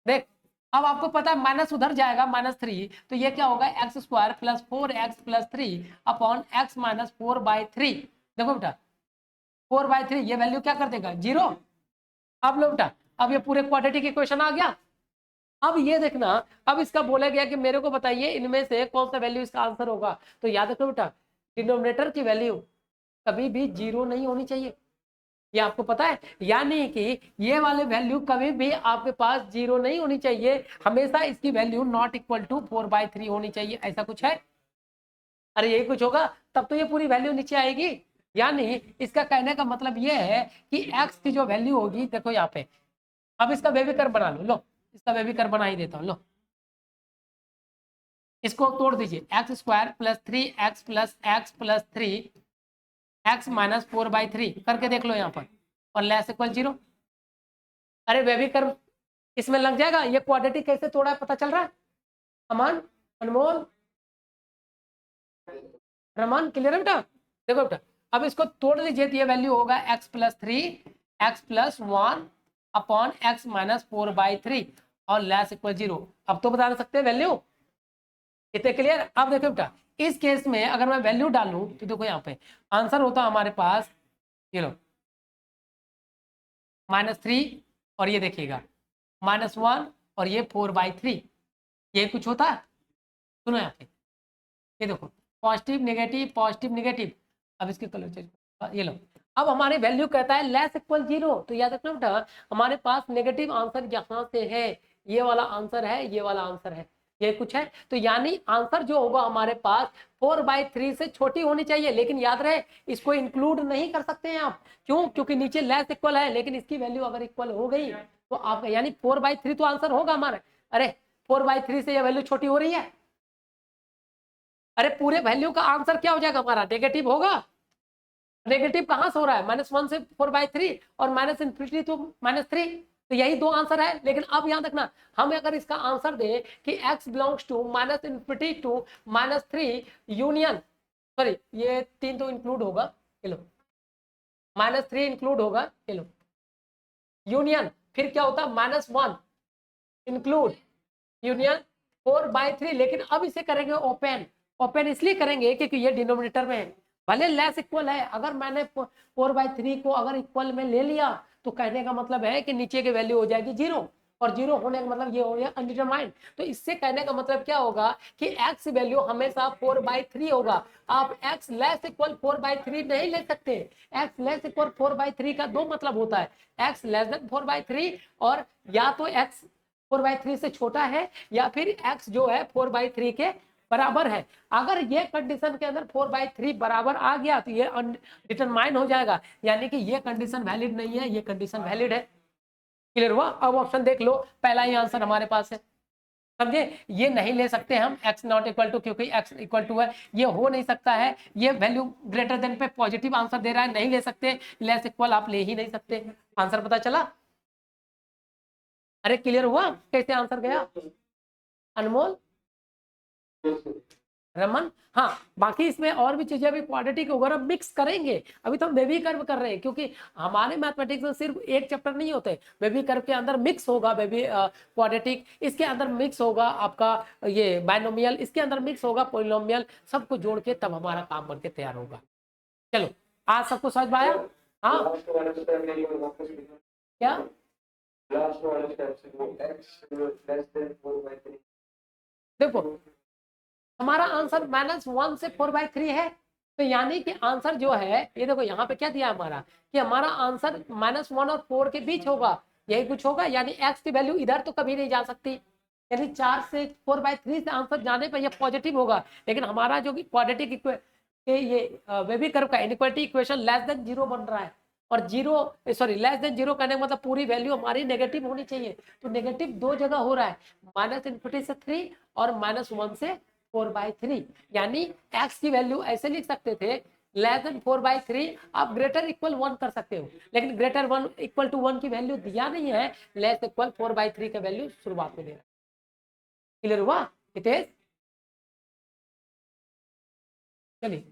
देख अब आपको पता है माइनस उधर जाएगा -3, तो ये क्या होगा x square plus 4x plus 3 upon x minus 4/3, देखो बेटा 4/3 ये वैल्यू क्या कर देगा 0। अब लो बेटा, अब ये पूरे क्वाड्रेटिक इक्वेशन आ गया। अब ये देखना, अब इसका बोला गया कि मेरे को बताइए इनमें से कौन सा वैल्यू इसका आंसर होगा, तो याद रखो बेटा डिनोमिनेटर की वैल्यू कभी भी 0 नहीं होनी चाहिए, ये आपको पता है, यानी कि ये वाले वैल्यू कभी भी आपके पास 0 नहीं होनी चाहिए, हमेशा इसकी वैल्यू नॉट इक्वल टू 4/3 होनी चाहिए, ऐसा कुछ है। अरे यही कुछ होगा तब तो ये पूरी वैल्यू नीचे आएगी, यानी इसका कहने का मतलब ये है कि x की जो वैल्यू होगी, देखो यहाँ पे, अब इसका बेबी कर्व बना लो, इसका बेबी कर्व बना ही देता हूँ, लो इसको तोड़ दीजिए, x square plus 3x plus x plus 3 x minus 4/3 करके देख लो यहाँ पर, और लेस इक्वल 0। अरे बेबी कर्व इसमें लग जाएगा, ये क्वाड्रेटिक कैसे तोड़ा है पता चल रहा है, अमन अनमोल रमन, क्लियर है बेटा? देखो बेटा अब इसको तोड़ दीजिए, तो ये वैल्यू होगा x plus 3 x plus 1 upon x minus 4/3 और लेस इक्वल 0। अब तो बता सकते हैं वैल्यू, इतने क्लियर। अब देखो बेटा इस केस में अगर मैं वैल्यू डालूं तो देखो यहाँ पे आंसर होता हमारे पास, ये लो -3 और ये देखिएगा -1 और ये 4/3, ये कुछ होता है, सुनो यहाँ पे ये देखो पॉजिटिव नेगेटिव, अब इसके कलर चेंज, ये लो अब हमारी वैल्यू कहता है लेस इक्वल 0, तो याद रखना बेटा हमारे पास नेगेटिव आंसर यहाँ से है, ये वाला आंसर है, ये वाला आंसर है, ये कुछ है, तो यानी आंसर जो होगा हमारे पास 4/3 से छोटी होनी चाहिए, लेकिन याद रहे इसको इंक्लूड नहीं कर सकते हैं आप, क्यों, क्योंकि नीचे लेस इक्वल है, लेकिन इसकी वैल्यू अगर इक्वल हो गई तो आपका यानी 4/3 तो आंसर होगा हमारा। अरे 4/3 से ये वैल्यू छोटी हो रही है, अरे पूरे वैल्यू का आंसर क्या हो जाएगा हमारा, नेगेटिव होगा, नेगेटिव कहां से हो रहा है -1 से 4/3 और -∞ तो -3, तो यही दो आंसर है। लेकिन अब याद रखना हम अगर इसका आंसर दें कि x belongs to -∞ to -3 union, sorry ये 3 तो इंक्लूड होगा, ये लो -3 इंक्लूड होगा, ये लो यूनियन, फिर क्या होता है -1 इंक्लूड यूनियन 4/3, लेकिन अब इसे करेंगे ओपन, ओपन इसलिए करेंगे क्योंकि ये डिनोमिनेटर में है, भले लेस इक्वल है, अगर मैंने 4/3 को अगर इक्वल में ले लिया तो कहने का मतलब है कि नीचे की वैल्यू हो जाएगी 0, और 0 होने का मतलब ये हो गया अनडिटरमाइंड, तो इससे कहने का मतलब क्या होगा कि x वैल्यू हमेशा 4/3 होगा, आप x लेस इक्वल 4/3 नहीं ले सकते, x लेस इक्वल 4/3 का दो मतलब होता है, x लेस देन 4/3 और या तो x 4/3 से छोटा है या फिर x जो है 4/3 के बराबर है। अगर ये कंडीशन के अंदर 4/3 बराबर आ गया तो ये डिटरमाइन हो जाएगा, यानी कि ये कंडीशन वैलिड नहीं है, ये कंडीशन वैलिड है। क्लियर हुआ? अब ऑप्शन देख लो, पहला ही आंसर हमारे पास है, समझे? ये नहीं ले सकते हम x नॉट इक्वल टू, क्योंकि x इक्वल टू है, ये हो नहीं सकता है। ये वैल्यू ग्रेटर देन पे पॉजिटिव आंसर दे रहा है, नहीं ले सकते। लेस इक्वल आप ले ही नहीं सकते। आंसर पता चला? अरे क्लियर हुआ कैसे आंसर गया? अनमोल, रमन, हाँ। बाकी इसमें और भी चीजें अभी क्वाड्रेटिक वगैरह मिक्स करेंगे। अभी तो हम बेबी कर्व कर रहे हैं, क्योंकि हमारे मैथमेटिक्स में सिर्फ एक चैप्टर नहीं होते। बेबी कर्व के अंदर मिक्स होगा बेबी क्वाड्रेटिक, इसके अंदर मिक्स होगा आपका ये बायनोमियल, इसके अंदर मिक्स होगा पॉलिनोमियल, सबको जोड़ के तब हमारा काम बनके तैयार होगा। चलो, आज सबको समझ में आया? हाँ, लास्ट वाले स्टेप में ये वापस लिखना। क्या लास्ट वाले स्टेप से वो x लेस देन 4/3। देखो, हमारा आंसर -1 से 4/3 है, तो यानी कि आंसर जो है, ये देखो यहाँ पे क्या दिया हमारा, कि हमारा आंसर -1 और 4 के बीच होगा, यही कुछ होगा। यानी x की वैल्यू इधर तो कभी नहीं जा सकती, यानी 4 से 4/3 से आंसर जाने पर ये पॉजिटिव होगा। लेकिन हमारा जो क्वाड्रेटिक ये वेवी कर्व का इनइक्वालिटी इक्वेशन लेस देन 0 बन रहा है, और लेस देन 0 कहने का मतलब पूरी वैल्यू हमारी नेगेटिव होनी चाहिए। तो नेगेटिव दो जगह हो रहा है, -∞ से 3 और -1 से 4/3। यानी x की वैल्यू ऐसे लिख सकते थे, लेस देन 4/3, आप ग्रेटर इक्वल 1 कर सकते हो, लेकिन ग्रेटर 1 इक्वल टू 1 की वैल्यू दिया नहीं है, लेस इक्वल 4/3 का वैल्यू शुरुआत में दे रहा है। क्लियर हुआ? हितेश, चलिए